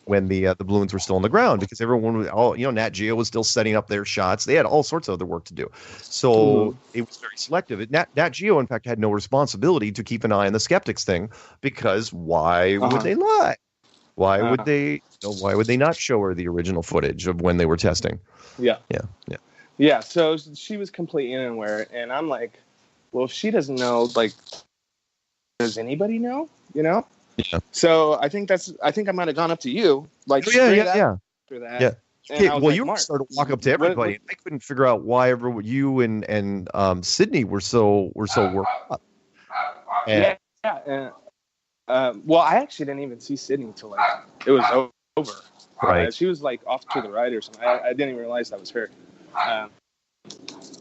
When the balloons were still on the ground, because everyone was Nat Geo was still setting up their shots. They had all sorts of other work to do. So it was very selective. Nat Geo, in fact, had no responsibility to keep an eye on the Skeptics thing, because why would they lie? Why would they not show her the original footage of when they were testing? Yeah. So she was completely unaware, and I'm like, well, if she doesn't know, like, does anybody know? Yeah. So I think I might have gone up to you, like, after that. Yeah. Okay, well, you started to walk up to everybody. I couldn't figure out why you and Sydney were so worked up. Well, I actually didn't even see Sydney until like it was over. Right. She was like off to the right or something. I didn't even realize that was her.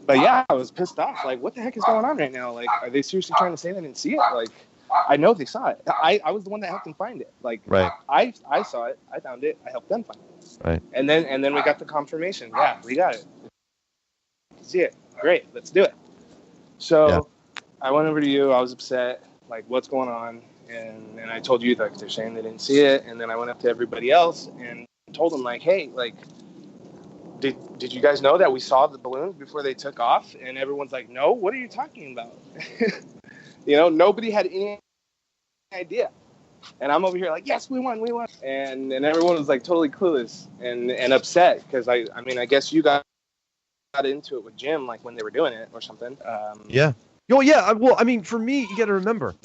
But yeah, I was pissed off. Like, what the heck is going on right now? Like, are they seriously trying to say they didn't see it? Like, I know they saw it. I was the one that helped them find it. Like, I saw it. I found it. I helped them find it. Right. And then we got the confirmation. Yeah, we got it. See it. Great. Let's do it. So I went over to you. I was upset. Like, what's going on? And I told you, like, they're saying they didn't see it. And then I went up to everybody else and told them, like, hey, like, did you guys know that we saw the balloons before they took off? And everyone's like, no, what are you talking about? Nobody had any idea. And I'm over here like, yes, we won. And everyone was like totally clueless and upset because I mean, I guess you got into it with Jim, like when they were doing it or something. Yeah. Oh yeah. Well, I mean, for me, you got to remember,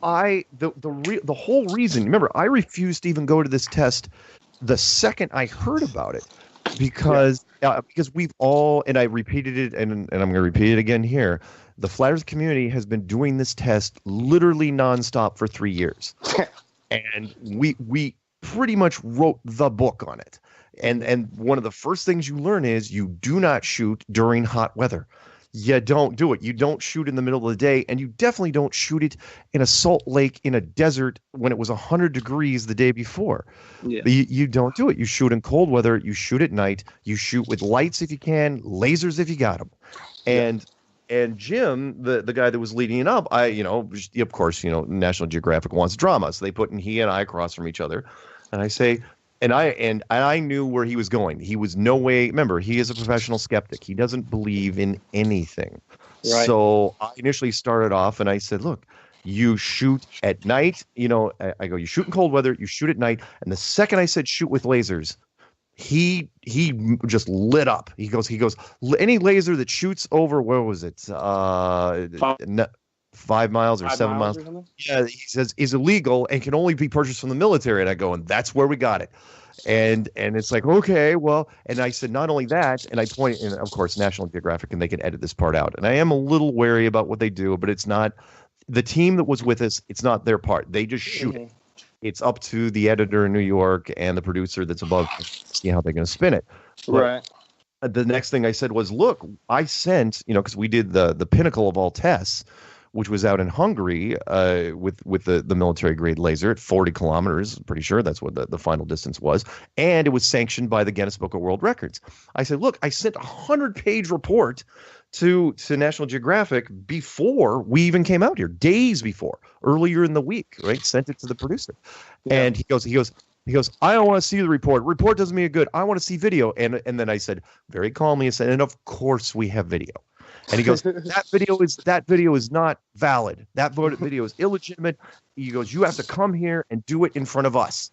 the whole reason. Remember, I refused to even go to this test the second I heard about it, because we've all, and I repeated it, and I'm going to repeat it again here. The Flat Earth community has been doing this test literally nonstop for 3 years, and we pretty much wrote the book on it. And one of the first things you learn is you do not shoot during hot weather. You don't do it. You don't shoot in the middle of the day, and you definitely don't shoot it in a salt lake in a desert when it was 100 degrees the day before. Yeah. You don't do it. You shoot in cold weather. You shoot at night. You shoot with lights if you can, lasers if you got them. And Jim, the guy that was leading it up, of course, National Geographic wants drama, so they put he and I across from each other, and I say. And I knew where he was going. He was no way. Remember, he is a professional skeptic. He doesn't believe in anything. Right. So I initially started off, and I said, "Look, you shoot at night. I go, you shoot in cold weather. You shoot at night." And the second I said shoot with lasers, he just lit up. He goes. Any laser that shoots over, where was it? 5 miles or 7 miles. Yeah, he says is illegal and can only be purchased from the military. And I go, and that's where we got it. And it's like, okay, well, and I said, not only that, and I point, and of course, National Geographic, and they can edit this part out. And I am a little wary about what they do, but it's not the team that was with us. It's not their part. They just shoot it. It's up to the editor in New York and the producer that's above to see how they're going to spin it. But the next thing I said was, look, I sent, because we did the pinnacle of all tests. which was out in Hungary with the military grade laser at 40 kilometers. Pretty sure that's what the final distance was. And it was sanctioned by the Guinness Book of World Records. I said, look, I sent a 100-page report to National Geographic before we even came out here, days before, earlier in the week, right? Sent it to the producer. Yeah. And he goes, I don't want to see the report. Report doesn't mean good. I want to see video. And then I said, very calmly, I said, and of course we have video. And he goes, that video is not valid. That video is illegitimate. He goes, you have to come here and do it in front of us.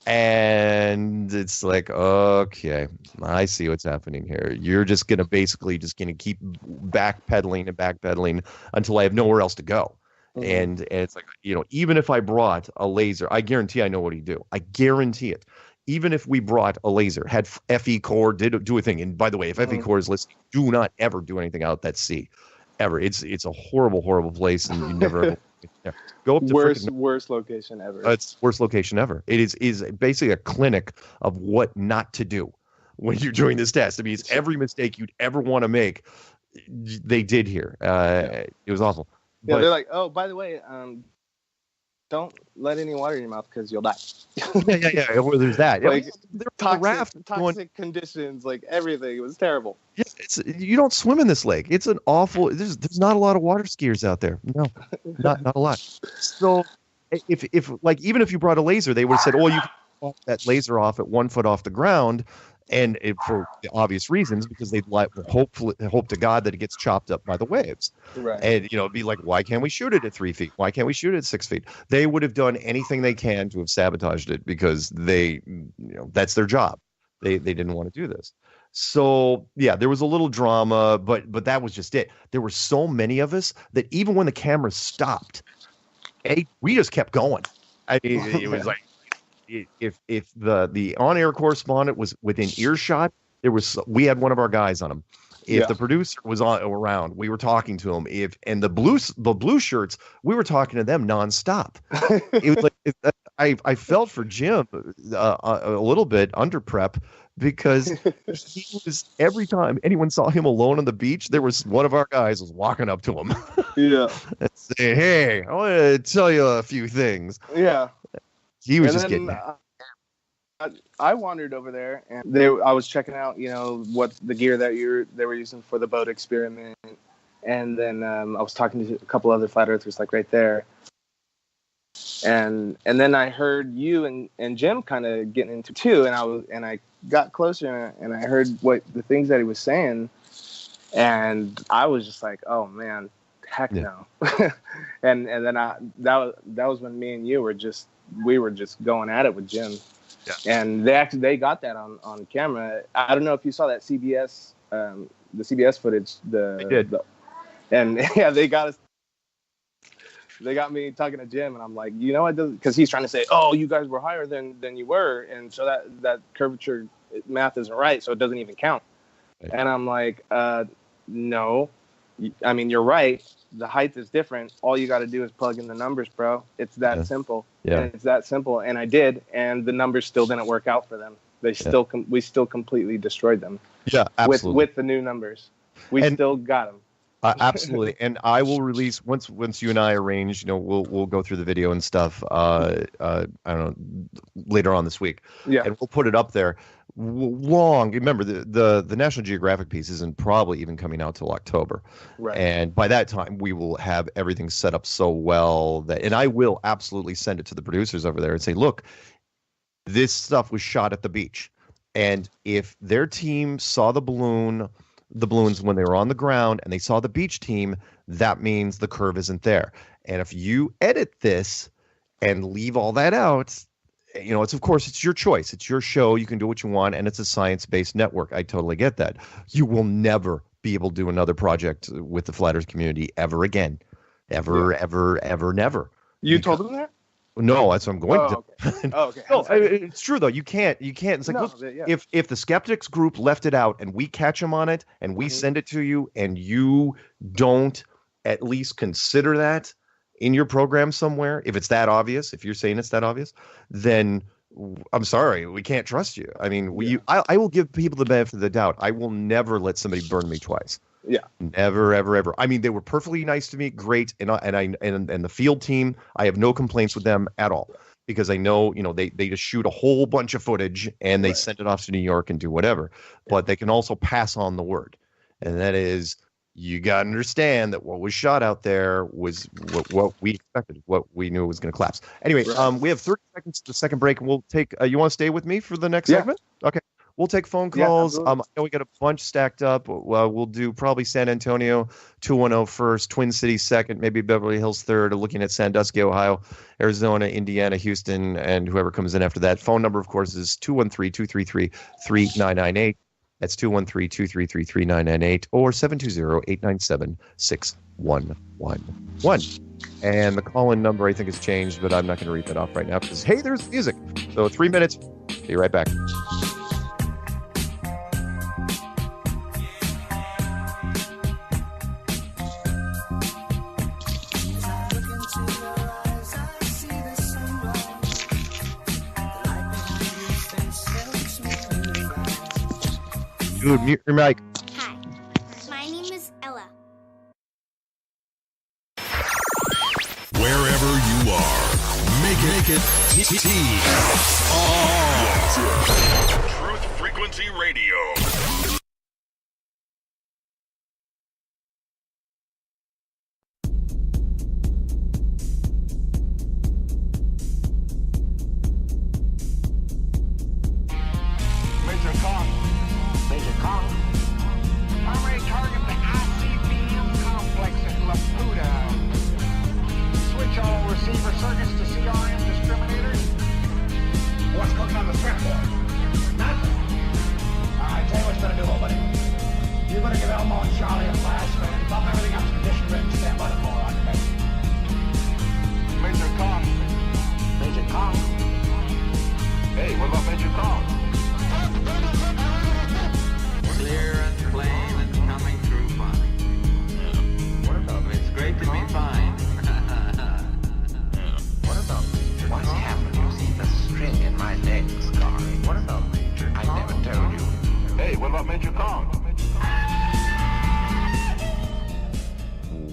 And it's like, okay, I see what's happening here. You're just going to keep backpedaling until I have nowhere else to go. Mm-hmm. And it's like, even if I brought a laser, I guarantee I know what he'd do. I guarantee it. Even if we brought a laser, had FE Core, did do a thing. And by the way, if FE Core is listening, do not ever do anything out that sea, ever. It's a horrible, horrible place, and you never ever go up to worst location ever. It's worst location ever. It is basically a clinic of what not to do when you're doing this test. I mean, it's every mistake you'd ever want to make. They did here. It was awful. Yeah, they're like, oh, by the way, don't let any water in your mouth because you'll die. yeah. Well, there's that. Like toxic conditions, like everything. It was terrible. Yeah, you don't swim in this lake. It's an awful. There's not a lot of water skiers out there. No, not a lot. So if even if you brought a laser, they would have said, oh, you can pop that laser off at 1 foot off the ground. And for obvious reasons, because they'd hope to God that it gets chopped up by the waves. Right. And, it'd be like, why can't we shoot it at 3 feet? Why can't we shoot it at 6 feet? They would have done anything they can to have sabotaged it because they, that's their job. They didn't want to do this. So, yeah, there was a little drama, but that was just it. There were so many of us that even when the cameras stopped, we just kept going. I mean, it was like, if the on-air correspondent was within earshot, we had one of our guys on him. If the producer was around, we were talking to him. And the blue shirts, we were talking to them nonstop. It was like I felt for Jim a little bit under prep because he was, every time anyone saw him alone on the beach, there was one of our guys was walking up to him. Yeah, and saying, "Hey, I want to tell you a few things." Yeah. He was just getting. I wandered over there, and I was checking out, what the gear that they were using for the boat experiment, and then I was talking to a couple other flat earthers, like right there, and then I heard you and Jim kind of getting into too, and I got closer and I heard what the things that he was saying, and I was just like, oh man, heck no, and then that was when me and you were just. We were just going at it with Jim, and they got that on camera. I don't know if you saw that CBS, the CBS footage. They did, and yeah, they got us. They got me talking to Jim, and I'm like, because he's trying to say, oh, you guys were higher than you were, and so that curvature math isn't right, so it doesn't even count. Right. And I'm like, no, I mean you're right. The height is different. All you got to do is plug in the numbers, bro. It's that simple. Yeah. And it's that simple. And I did, and the numbers still didn't work out for them. We still completely destroyed them. Yeah, absolutely. With the new numbers, we still got them. Absolutely. And I will release once you and I arrange. We'll go through the video and stuff. I don't know, later on this week. Yeah. And we'll put it up there. Long. Remember, the National Geographic piece isn't probably even coming out till October. Right. And by that time, we will have everything set up so well and I will absolutely send it to the producers over there and say, look, this stuff was shot at the beach. And if their team saw the balloons when they were on the ground and they saw the beach team, that means the curve isn't there. And if you edit this and leave all that out, it's your choice. It's your show. You can do what you want. And it's a science-based network. I totally get that. You will never be able to do another project with the Flat Earth community ever again. Ever, never. You told them that? No, that's what I'm going to. Okay. Oh, okay. No, it's true though. You can't. It's like, look, if the Skeptics group left it out and we catch them on it and we send it to you and you don't at least consider that in your program somewhere, if it's that obvious, if you're saying it's that obvious, then I'm sorry, we can't trust you. I mean, I will give people the benefit of the doubt. I will never let somebody burn me twice. Yeah. Never, ever, ever. I mean, they were perfectly nice to me, great, and the field team, I have no complaints with them at all, because I know, they just shoot a whole bunch of footage and they send it off to New York and do whatever. But they can also pass on the word, and that is, you got to understand that what was shot out there was what we expected, what we knew was going to collapse. Anyway, we have 30 seconds to the second break, and we'll take. You want to stay with me for the next segment? Okay. We'll take phone calls. I know we got a bunch stacked up. We'll do probably San Antonio 210 first, Twin Cities second, maybe Beverly Hills third, looking at Sandusky, Ohio, Arizona, Indiana, Houston, and whoever comes in after that. Phone number, of course, is 213-233-3998. That's 213-233-3998 or 720-897-6111. And the call-in number, I think, has changed, but I'm not going to read that off right now because, hey, there's music. So 3 minutes. Be right back. Dude, mute your mic. Hi, my name is Ella. Wherever you are, make it Truth Frequency Radio. Primary target, the ICBM complex at Laputa. Switch all receiver circuits to CRM discriminators. What's cooking on the threat board? Nothing. Alright, tell you what you better do, old buddy. You better give Elmo and Charlie a flash, man. Bump everything up to condition written. Stand by the floor on your base. Major Kong. Major Kong. Hey, what about Major Kong? Clear and plain and coming through fine. What about It's great to be fine. What about Major Kong? What's happened? You see the string in my neck scar. What about Major I Kong? never told you. Hey, what about Major Kong?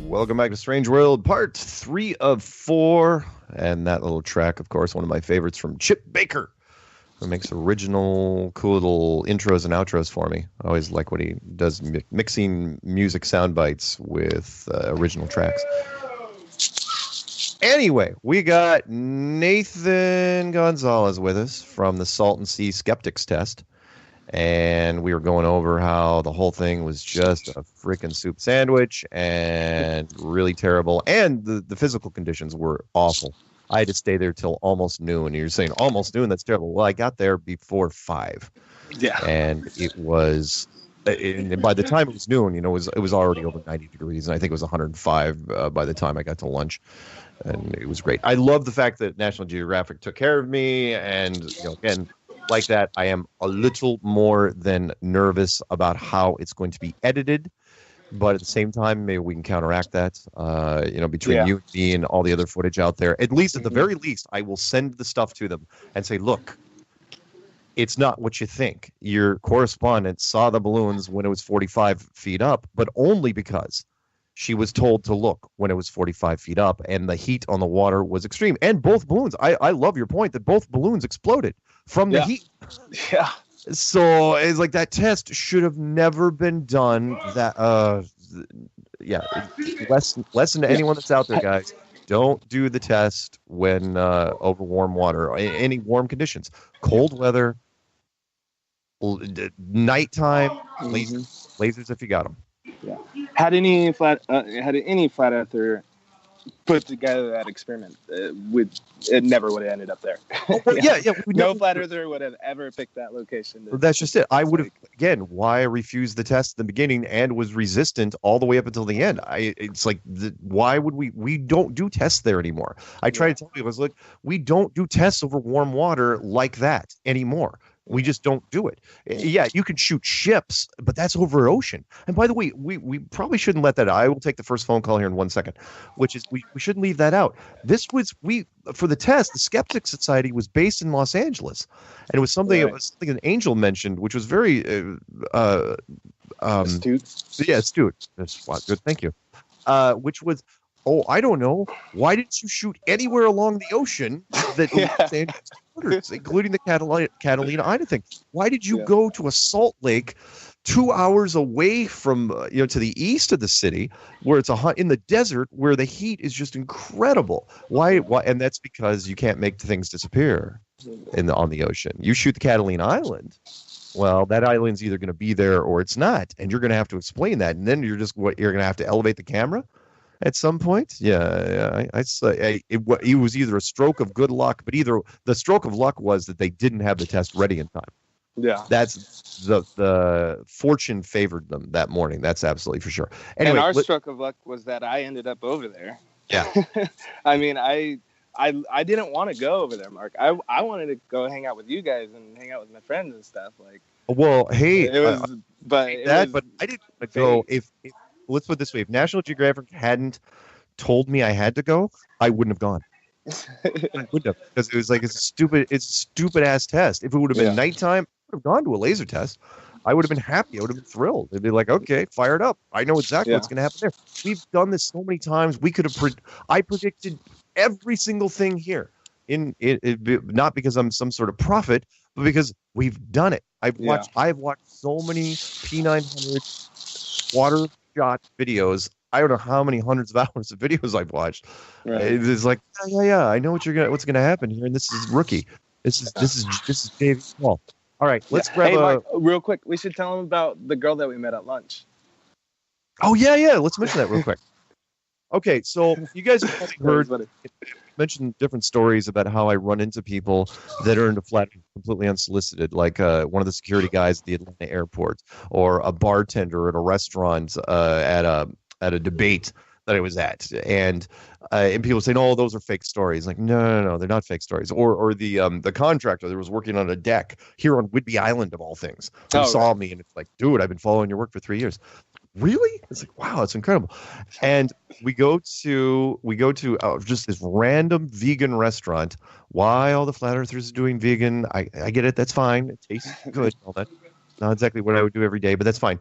Welcome back to Strange World, part 3 of 4. And that little track, of course, one of my favorites from Chip Baker, who makes original, cool little intros and outros for me. I always like what he does, mixing music sound bites with original tracks. Anyway, we got Nathan Gonzalez with us from the Salton Sea Skeptics test. And we were going over how the whole thing was just a freaking soup sandwich and really terrible. And the physical conditions were awful. I had to stay there till almost noon. And you're saying almost noon? That's terrible. Well, I got there before 5. Yeah. And it was, and by the time it was noon, it was already over 90 degrees. And I think it was 105 by the time I got to lunch. And it was great. I love the fact that National Geographic took care of me. And, again, like that, I am a little more than nervous about how it's going to be edited. But at the same time, maybe we can counteract that, between you and me and all the other footage out there. At least, at the very least, I will send the stuff to them and say, look, it's not what you think. Your correspondent saw the balloons when it was 45 feet up, but only because she was told to look when it was 45 feet up, and the heat on the water was extreme. And both balloons, I love your point that both balloons exploded from the heat. Yeah. So it's like that test should have never been done. Lesson to anyone that's out there, guys. Don't do the test when over warm water or any warm conditions. Cold weather, nighttime, lasers if you got them. Yeah. Had any flat earther put together that experiment, it never would have ended up there. No flat earther would have ever picked that location. That's just it. I would have, again, why I refused the test at the beginning and was resistant all the way up until the end. It's like, why would we don't do tests there anymore. I try to tell people, I was like, we don't do tests over warm water like that anymore. We just don't do it. Yeah, you can shoot ships, but that's over ocean. And by the way, we probably shouldn't let that out. I will take the first phone call here in 1 second, which is we shouldn't leave that out. This was, for the test, the Skeptics Society was based in Los Angeles. And it was something, an Angel mentioned, which was very Astute. Yeah, astute. That's good. Thank you. Which was, oh, I don't know. Why didn't you shoot anywhere along the ocean that borders, including the Catalina Island thing? Why did you go to a salt lake 2 hours away from, to the east of the city, where it's in the desert, where the heat is just incredible? Why? And that's because you can't make things disappear on the ocean. You shoot the Catalina Island. Well, that island's either going to be there or it's not, and you're going to have to explain that. And then you're going to have to elevate the camera at some point. It was either a stroke of good luck, but either the stroke of luck was that they didn't have the test ready in time. Yeah, that's the fortune favored them that morning. That's absolutely for sure. Anyway, and our stroke of luck was that I ended up over there. Yeah, I mean, I didn't want to go over there, Mark. I wanted to go hang out with you guys and hang out with my friends and stuff. Like, well, hey, it was, but I didn't want to go. If let's put it this way, if National Geographic hadn't told me I had to go, I wouldn't have gone. I wouldn't have, because it was like it's a stupid ass test. If it would have been nighttime, I would have gone to a laser test. I would have been happy. I would have been thrilled. It'd be like, okay, fired up. I know exactly what's going to happen there. We've done this so many times. We could have. I predicted every single thing here. Not because I'm some sort of prophet, but because we've done it. I've watched so many P900 water shot videos. I don't know how many hundreds of hours of videos I've watched. Right. It's like, yeah. I know what's going to happen here, and this is rookie. This is Dave Small. All right, let's grab Mark, real quick. We should tell him about the girl that we met at lunch. Oh yeah. Let's mention that real quick. Okay, so you guys have probably mentioned different stories about how I run into people that are into flat completely unsolicited, like one of the security guys at the Atlanta airport, or a bartender at a restaurant at a debate that I was at, and people say, "No, those are fake stories." Like, no, they're not fake stories. Or the contractor that was working on a deck here on Whidbey Island of all things, who saw me, and it's like, "Dude, I've been following your work for 3 years." Really? It's like, wow, it's incredible. And we go to just this random vegan restaurant. Why all the flat earthers are doing vegan? I get it. That's fine. It tastes good. All that. Not exactly what I would do every day, but that's fine.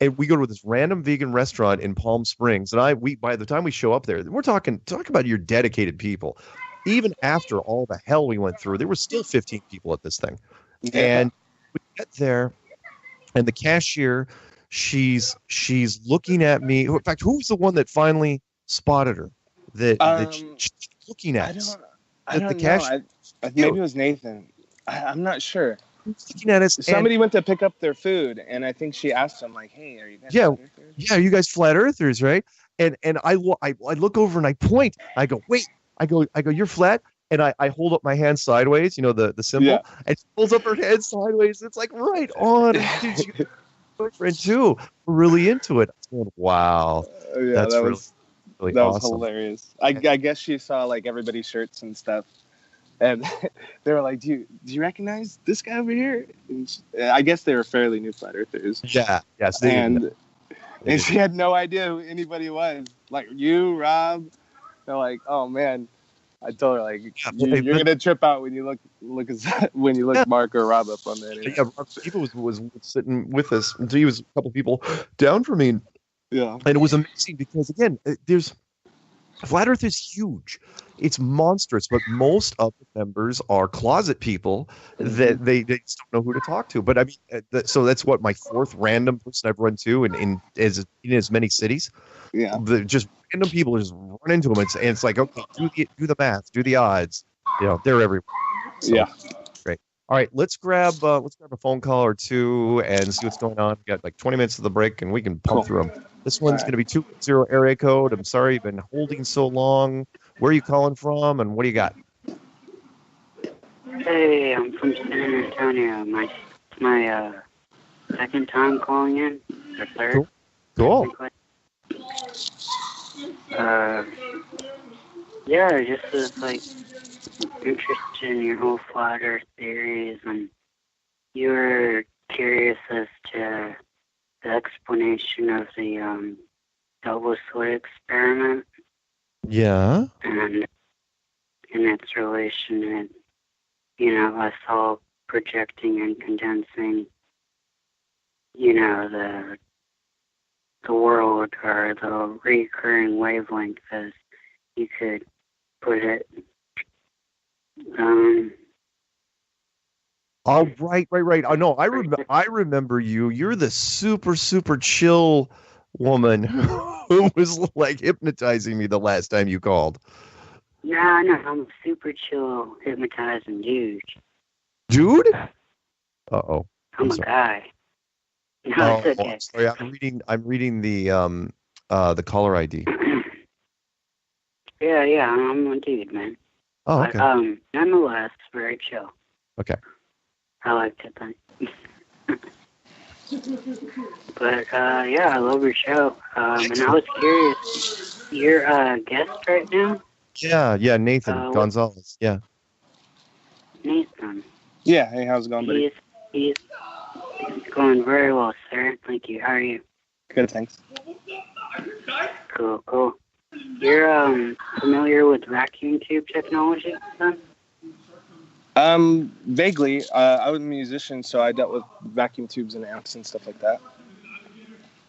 And we go to this random vegan restaurant in Palm Springs, and by the time we show up there, we're talk about your dedicated people. Even after all the hell we went through, there were still 15 people at this thing. Yeah. And we get there, and the cashier, she's looking at me. In fact, who was the one that finally spotted her? That she's looking at. I don't know. Maybe it was Nathan. I'm not sure. Looking at us. Somebody went to pick up their food, and I think she asked them, like, "Hey, are you guys flat earthers?" Yeah, you guys flat earthers, right? And I look over and I point. I go, wait. I go, you're flat. And I hold up my hand sideways, the symbol. Yeah. And she pulls up her hand sideways. It's like, right on. Dude, you got a boyfriend too. We're really into it. Wow. That's really awesome. Was hilarious. I guess she saw like everybody's shirts and stuff. And they were like, do you recognize this guy over here? And I guess they were fairly new flat earthers. Yeah. Yes. And she had no idea who anybody was. Like, you, Rob. They're like, oh man. I told her, like, you're gonna trip out when you look Mark or Rob up on that. Yeah, people was sitting with us. He was a couple people down from me. Yeah, and it was amazing because again, Flat Earth is huge. It's monstrous, but most of the members are closet people that they just don't know who to talk to. But I mean, so that's what my fourth random person I've run to in as many cities. Yeah, just random people just run into them, and it's like, okay, do the math, do the odds. They're everywhere. So, yeah, great. All right, let's grab a phone call or two and see what's going on. We got like 20 minutes of the break, and we can pump through them. This one's going to be 210 area code. I'm sorry you've been holding so long. Where are you calling from, and what do you got? Hey, I'm from San Antonio. My second time calling in, or third. Cool. Yeah, just was like interested in your whole flat Earth theories, and you were curious as to the explanation of the double slit experiment. Yeah. And in its relation to, us all projecting and condensing, the the world or the recurring wavelength, as you could put it. Oh, right. Oh, no, I remember you. You're the super chill woman who was like hypnotizing me the last time you called. No, I'm a super chill, hypnotizing dude. Dude? Uh-oh. I'm a sorry. guy. No, it's okay. Sorry, I'm reading the caller ID. Yeah, I'm a dude, man. Oh, okay. But, nonetheless, very chill. Okay. I like to think. But, yeah, I love your show. And I was curious, you're a guest right now? Yeah, Nathan Gonzalez. Yeah. Nathan. Yeah, hey, how's it going, buddy? He's going very well, sir. Thank you. How are you? Good, thanks. Cool. You're familiar with vacuum tube technology, then? Vaguely. I was a musician, so I dealt with vacuum tubes and amps and stuff like that.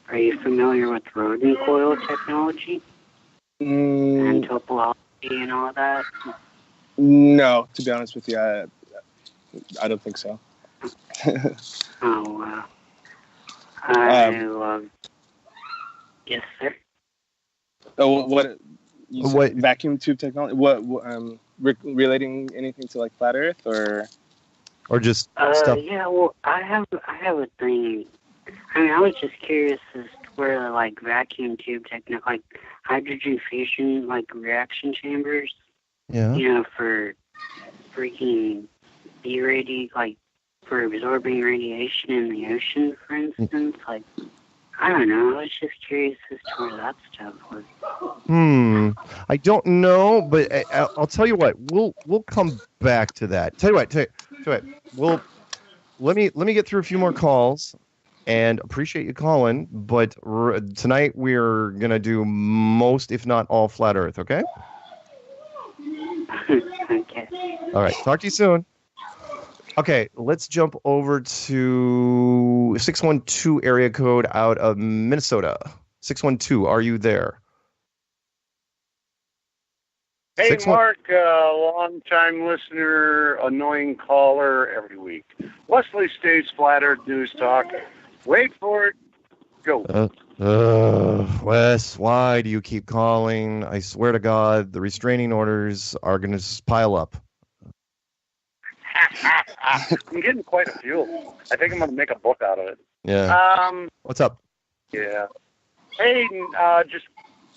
Are you familiar with rodent coil technology? And topology and all that? No, to be honest with you, I don't think so. Oh, wow. Yes, sir. Oh, what vacuum tube technology? What relating anything to like flat Earth or just stuff? Yeah, well, I have a thing. I mean, I was just curious as to where like vacuum tube like hydrogen fusion like reaction chambers. Yeah. You know, for freaking like for absorbing radiation in the ocean, for instance, like. I don't know. I was just curious as to where that stuff was. I don't know, but I'll tell you what. We'll come back to that. Tell you what. Let me get through a few more calls, and appreciate you calling. But tonight we're gonna do most, if not all, flat Earth. Okay. Okay. All right. Talk to you soon. Okay, let's jump over to 612 area code out of Minnesota. 612, are you there? Hey, Mark, long-time listener, annoying caller every week. Wesley States Flat Earth News Talk. Wait for it. Go. Wes, why do you keep calling? I swear to God, the restraining orders are going to pile up. I'm getting quite a few. I think I'm going to make a book out of it. Yeah. What's up? Yeah. Hey, just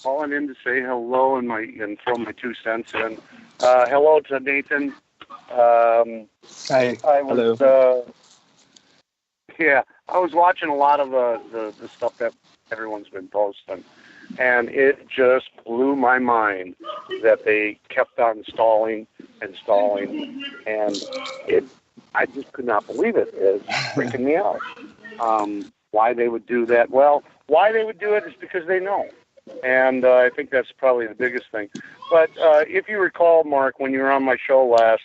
calling in to say hello and throw my 2 cents in. Hello to Nathan. Hi. Hello. Yeah, I was watching a lot of the stuff that everyone's been posting, and it just blew my mind that they kept on stalling, and I just could not believe it. It's freaking me out. Why they would do that? Well, why they would do it is because they know. And I think that's probably the biggest thing. But if you recall, Mark, when you were on my show last,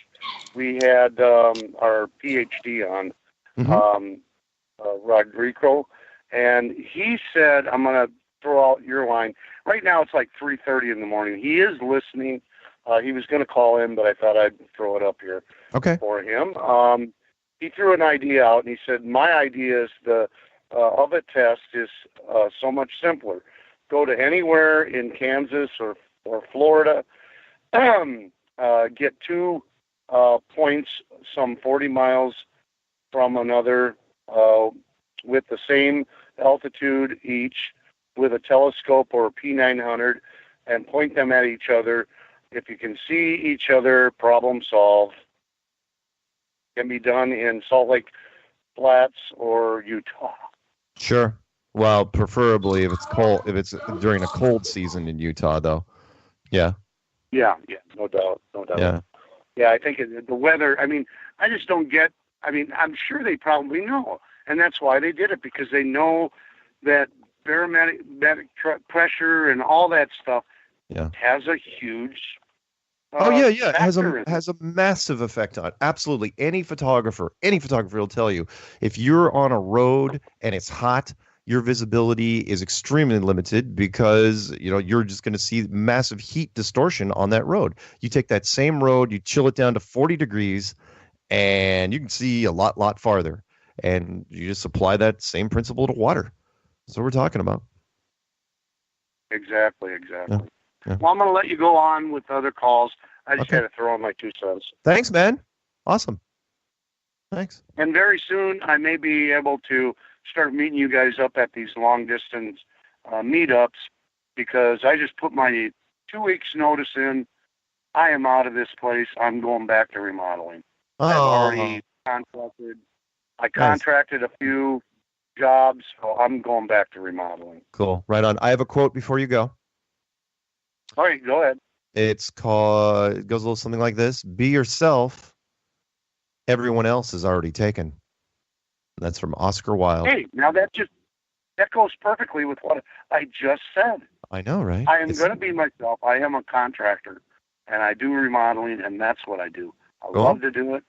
we had our PhD on, Rodrigo, and he said, I'm going to throw out your line. Right now it's like 3:30 in the morning. He is listening. He was going to call in, but I thought I'd throw it up here for him. He threw an idea out, and he said, my idea is the oven test is so much simpler. Go to anywhere in Kansas or Florida, get 2 points some 40 miles from another with the same altitude each with a telescope or a P900 and point them at each other. If you can see each other, problem solved. Can be done in Salt Lake Flats or Utah. Sure. Well, preferably if it's cold, if it's during a cold season in Utah, though. Yeah. Yeah, no doubt. Yeah, I think the weather, I mean, I just don't get, I mean, I'm sure they probably know, and that's why they did it, because they know that barometric pressure and all that stuff has a huge it has a massive effect on it. Absolutely. Any photographer will tell you, if you're on a road and it's hot, your visibility is extremely limited because, you're just going to see massive heat distortion on that road. You take that same road, you chill it down to 40 degrees, and you can see a lot farther. And you just apply that same principle to water. That's what we're talking about. Exactly. Yeah. Well, I'm going to let you go on with other calls. I just had to throw in my 2 cents. Thanks, man. Awesome. Thanks. And very soon, I may be able to start meeting you guys up at these long-distance meetups, because I just put my 2 weeks' notice in. I am out of this place. I'm going back to remodeling. I've already contracted. I contracted a few jobs, so I'm going back to remodeling. Cool. Right on. I have a quote before you go. All right, go ahead. It goes a little something like this: be yourself. Everyone else is already taken. That's from Oscar Wilde. Hey, now that goes perfectly with what I just said. I know, right? I am going to be myself. I am a contractor, and I do remodeling, and that's what I do. I love to do it,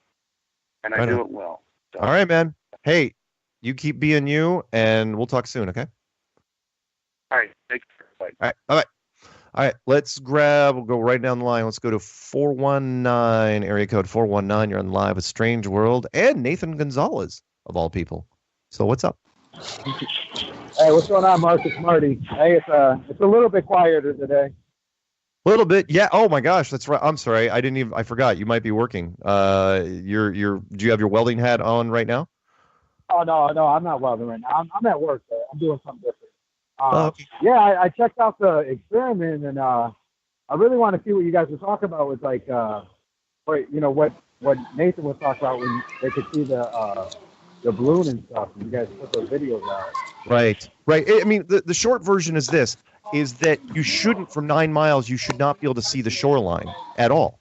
and I do it well. So. All right, man. Hey, you keep being you, and we'll talk soon, okay? All right. Take care. Bye. All right. Bye-bye. All right, we'll go right down the line. Let's go to 419, area code 419. You're on live with Strange World and Nathan Gonzalez, of all people. So what's up? Hey, what's going on, Mark? It's Marty. Hey, it's a little bit quieter today. A little bit, yeah. Oh my gosh, that's right. I'm sorry, I forgot. You might be working. Do you have your welding hat on right now? Oh no, I'm not welding right now. I'm at work. Though. I'm doing something different. Okay. Yeah, I checked out the experiment, and I really want to see what you guys were talking about with what Nathan was talking about when they could see the balloon and stuff. And you guys put those videos out. Right. I mean, the short version is this: is that you shouldn't, from 9 miles, you should not be able to see the shoreline at all.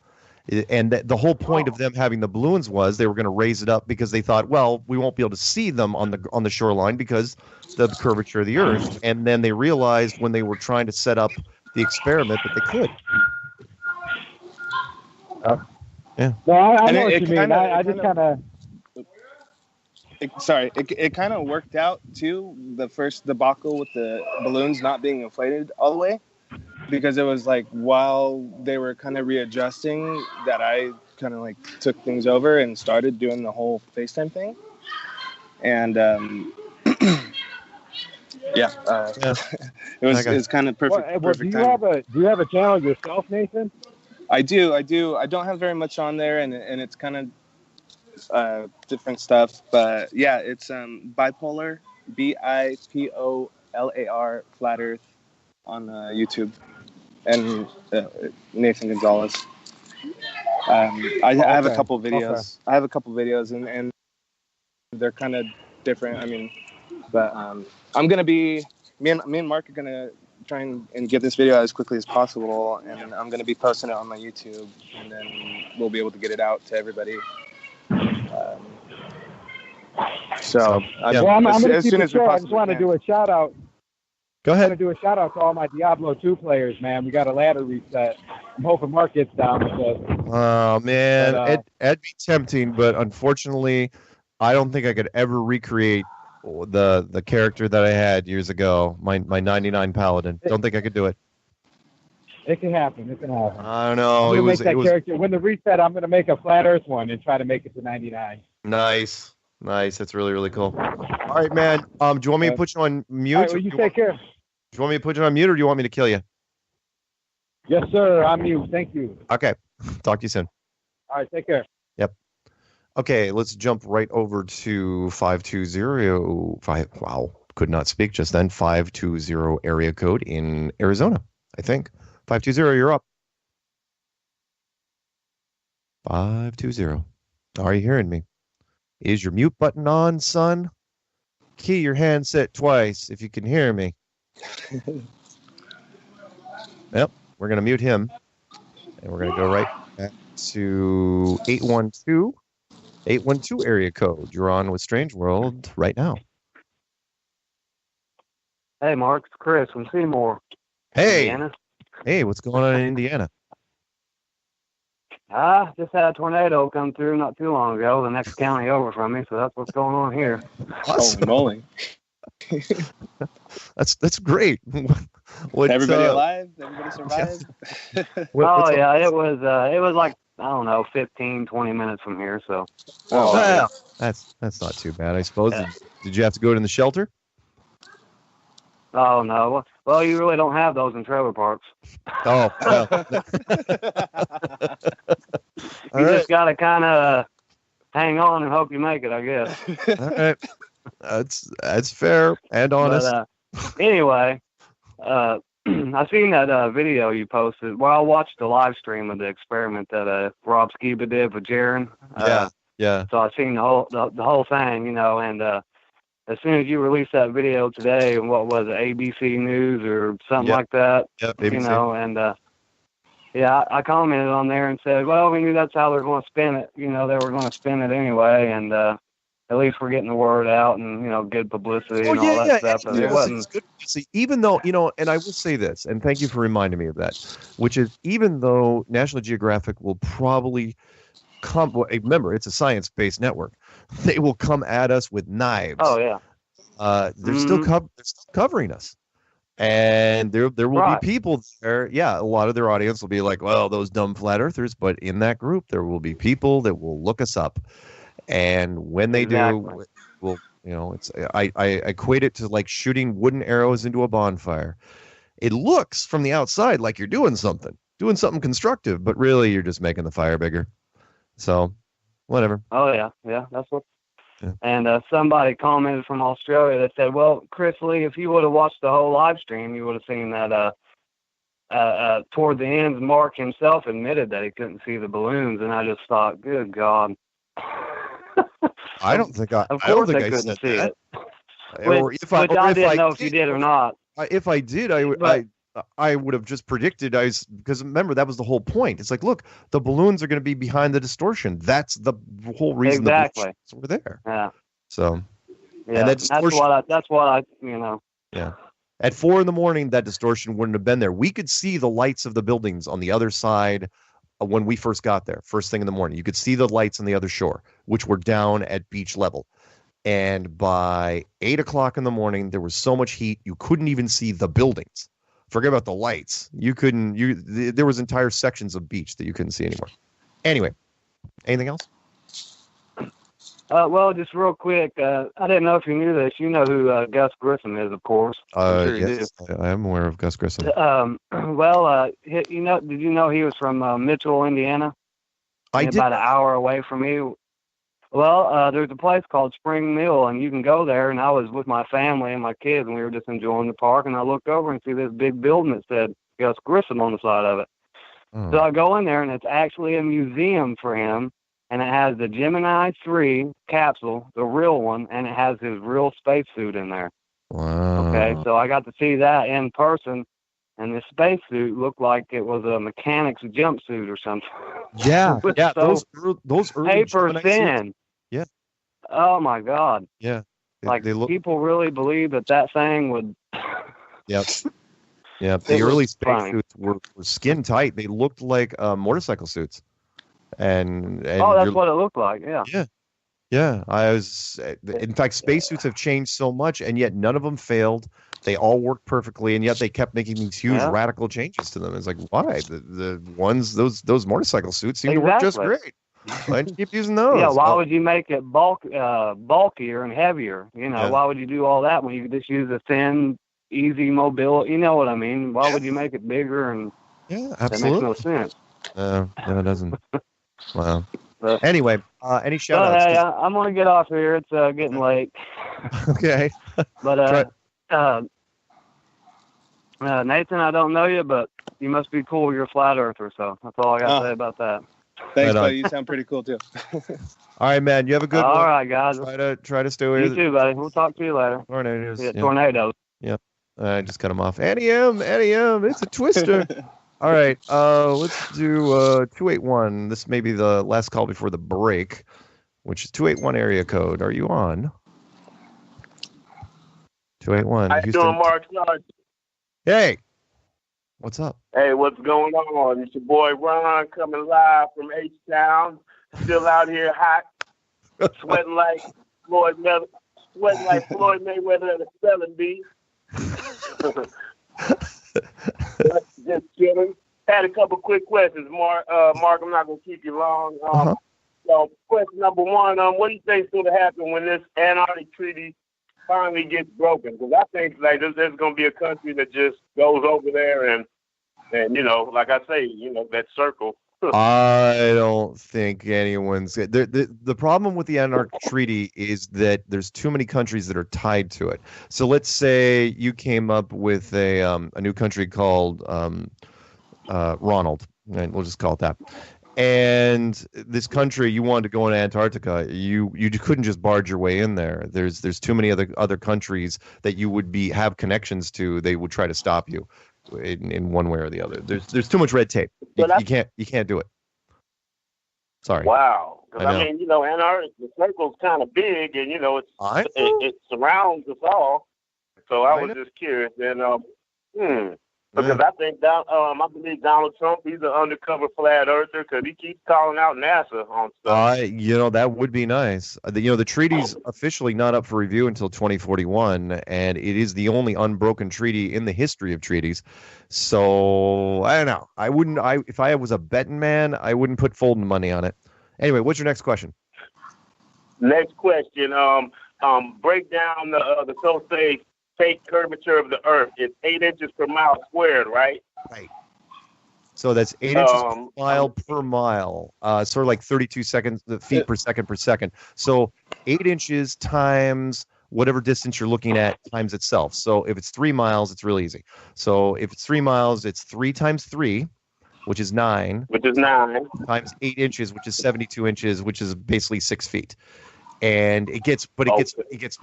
And the whole point of them having the balloons was they were going to raise it up because they thought, well, we won't be able to see them on the shoreline because of the curvature of the earth. And then they realized when they were trying to set up the experiment that they could. Yeah. No, I know what you mean. I just kind of. It kind of worked out too. The first debacle with the balloons not being inflated all the way. Because it was like while they were kind of readjusting that I kind of like took things over and started doing the whole FaceTime thing. And it's kind of perfect do timing. you have a channel yourself, Nathan? I do. I don't have very much on there, and it's kind of different stuff. But yeah, it's bipolar, BIPOLAR, Flat Earth on YouTube. And Nathan Gonzalez. I have a couple videos. Okay. I have a couple videos, and they're kind of different. I mean, but I'm gonna be me and Mark are gonna try and get this video as quickly as possible, and I'm gonna be posting it on my YouTube, and then we'll be able to get it out to everybody. As soon as we I just want to do a shout out. Go ahead. I'm going to do a shout out to all my Diablo 2 players, man. We got a ladder reset. I'm hoping Mark gets down with us. Oh, man. It'd be tempting, but unfortunately, I don't think I could ever recreate the character that I had years ago, my 99 Paladin. Don't think I could do it. It can happen. I don't know. Character. When the reset, I'm going to make a Flat Earth one and try to make it to 99. Nice. That's really, really cool. All right, man. Do you want me to put you on mute? All right, well, you take care. Do you want me to put you on mute, or do you want me to kill you? Yes, sir. I'm mute. Thank you. Okay. Talk to you soon. All right. Take care. Yep. Okay, let's jump right over to 520. Wow, could not speak just then. 520 area code in Arizona, I think. 520, you're up. 520. Are you hearing me? Is your mute button on, son? Key your handset twice if you can hear me. Yep, we're going to mute him. And we're going to go right back to 812. 812 area code. You're on with Strange World right now. Hey, Mark. It's Chris from Seymour. Hey. Indiana. Hey, what's going on in Indiana? Just had a tornado come through not too long ago, the next county over from me, so that's what's going on here. Awesome. Holy moly. That's great. Everybody alive? Everybody survived? Yeah, it was like, I don't know, 15, 20 minutes from here. So. Well, that's not too bad, I suppose. Yeah. Did you have to go in the shelter? Oh no. Well, you really don't have those in trailer parks. Oh. Well. You just gotta kind of hang on and hope you make it, I guess. All right. That's fair and honest. But, anyway, I seen that video you posted. Well, I watched the live stream of the experiment that Rob Skiba did with Jaron. Yeah. So I seen the whole thing, you know, and as soon as you released that video today, and what was it, ABC News or something like that? Yep, you ABC. know, and I commented on there and said, well, we knew that's how they're going to spin it. You know, they were going to spin it anyway, and at least we're getting the word out and, you know, good publicity and all that stuff. And it wasn't. Good. See, even though, you know, and I will say this, and thank you for reminding me of that, which is even though National Geographic will probably come, remember, it's a science-based network, they will come at us with knives. Oh, yeah. They're still covering us. And there will be people there. Yeah, a lot of their audience will be like, well, those dumb flat earthers. But in that group, there will be people that will look us up. And when they do, well, you know, I equate it to like shooting wooden arrows into a bonfire. It looks from the outside like you're doing something constructive, but really you're just making the fire bigger. So, whatever. Oh, yeah. Yeah, that's what. Yeah. And somebody commented from Australia that said, well, Chris Lee, if you would have watched the whole live stream, you would have seen that toward the end, Mark himself admitted that he couldn't see the balloons. And I just thought, good God. I don't think I couldn't see it. Which I didn't know if you did or not. If I did, I would have just predicted because remember that was the whole point. It's like, look, the balloons are going to be behind the distortion. That's the whole reason the balloons were there. Yeah. So. Yeah. And that's what I you know. Yeah. At 4 a.m, that distortion wouldn't have been there. We could see the lights of the buildings on the other side when we first got there. First thing in the morning, you could see the lights on the other shore, which were down at beach level. And by 8 o'clock in the morning, there was so much heat you couldn't even see the buildings. Forget about the lights. There was entire sections of beach that you couldn't see anymore. Anyway, anything else? Well, just real quick, I didn't know if you knew this. You know who Gus Grissom is, of course. Sure yes, I am aware of Gus Grissom. Well, did you know he was from Mitchell, Indiana? I did. About an hour away from me. Well, there's a place called Spring Mill, and you can go there. And I was with my family and my kids, and we were just enjoying the park. And I looked over and see this big building that said Gus Grissom on the side of it. So I go in there, and it's actually a museum for him. And it has the Gemini 3 capsule, the real one, and it has his real spacesuit in there. Wow. Okay, so I got to see that in person, and the spacesuit looked like it was a mechanic's jumpsuit or something. Yeah, yeah, so those early paper thin. Yeah. Oh my God. Yeah. They people really believe that thing would. Yep. Yeah. The early spacesuits were skin tight. They looked like motorcycle suits. And that's what it looked like. Yeah. Yeah. In fact, spacesuits have changed so much, and yet none of them failed. They all worked perfectly, and yet they kept making these huge radical changes to them. It's like, why? The ones those motorcycle suits seem to work just great. Why don't you keep using those? Yeah. Why would you make it bulkier and heavier? You know, why would you do all that when you could just use a thin, easy mobility? You know what I mean? Why would you make it bigger? And absolutely. That makes no sense. No, it doesn't. Wow. Anyway, any shout outs? Hey, I'm going to get off here. It's getting late. Okay. But Nathan, I don't know you, but you must be cool. You're a flat earther, so that's all I got to say about that. Thanks, buddy. You sound pretty cool, too. All right, man. You have a good one. All right, guys. Try to stay away. You too, buddy. We'll talk to you later. Tornadoes. Yeah, tornadoes. Yep. I just cut them off. Annie M. It's a twister. All right, let's do 281. This may be the last call before the break, which is 281 area code. Are you on? 281. How you doing, Mark? Hey, what's up? Hey, what's going on? It's your boy Ron coming live from H-Town. Still out here hot, sweating like Floyd sweating like Floyd Mayweather at a spelling bee. Just kidding. Had a couple quick questions, Mark. Mark, I'm not gonna keep you long. So, question number one: what do you think is going to happen when this Antarctic Treaty finally gets broken? Because I think like there's going to be a country that just goes over there and like I say, that circle. I don't think anyone's the problem with the Antarctic Treaty is that there's too many countries that are tied to it. So let's say you came up with a new country called Ronald, and we'll just call it that. And this country, you wanted to go in Antarctica, you couldn't just barge your way in there. There's too many other countries that you would have connections to. They would try to stop you in one way or the other. There's too much red tape. You can't do it. Sorry. Wow. I know. I mean, Antarctica, the circle's kind of big, and it surrounds us all. So I was just curious, and because I think I believe Donald Trump, he's an undercover flat earther because he keeps calling out NASA on stuff. That would be nice. The treaty's officially not up for review until 2041, and it is the only unbroken treaty in the history of treaties. So I don't know. If I was a betting man, I wouldn't put folding money on it. Anyway, what's your next question? Next question. Break down the so-say fake curvature of the Earth. It's 8 inches per mile squared, right? Right. So that's 8 inches per mile per mile. Sort of like 32 feet per second. So 8 inches times whatever distance you're looking at times itself. So if it's 3 miles, it's really easy. So if it's 3 miles, it's 3 times 3, which is 9. Which is 9. Times 8 inches, which is 72 inches, which is basically 6 feet. And it gets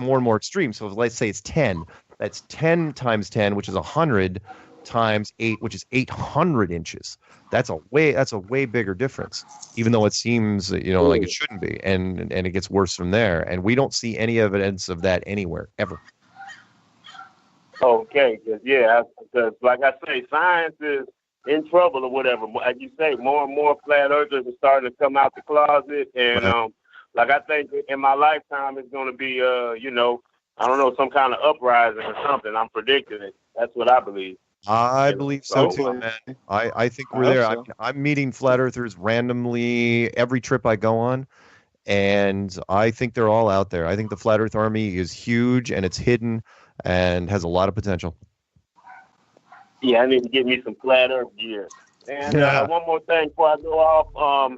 more and more extreme. So let's say it's 10. That's 10 times 10, which is 100 times 8, which is 800 inches. That's a way bigger difference, even though it seems like it shouldn't be. And it gets worse from there. And we don't see any evidence of that anywhere ever. Okay, because like I say, science is in trouble or whatever. As you say, more and more flat earthers are starting to come out the closet, and like I think in my lifetime it's going to be, I don't know, some kind of uprising or something. I'm predicting it. That's what I believe. I believe so too, man. I think we're there. So. I'm meeting flat earthers randomly every trip I go on, and I think they're all out there. I think the Flat Earth Army is huge, and it's hidden and has a lot of potential. Yeah, I need to get me some flat earth gear. And one more thing before I go off. How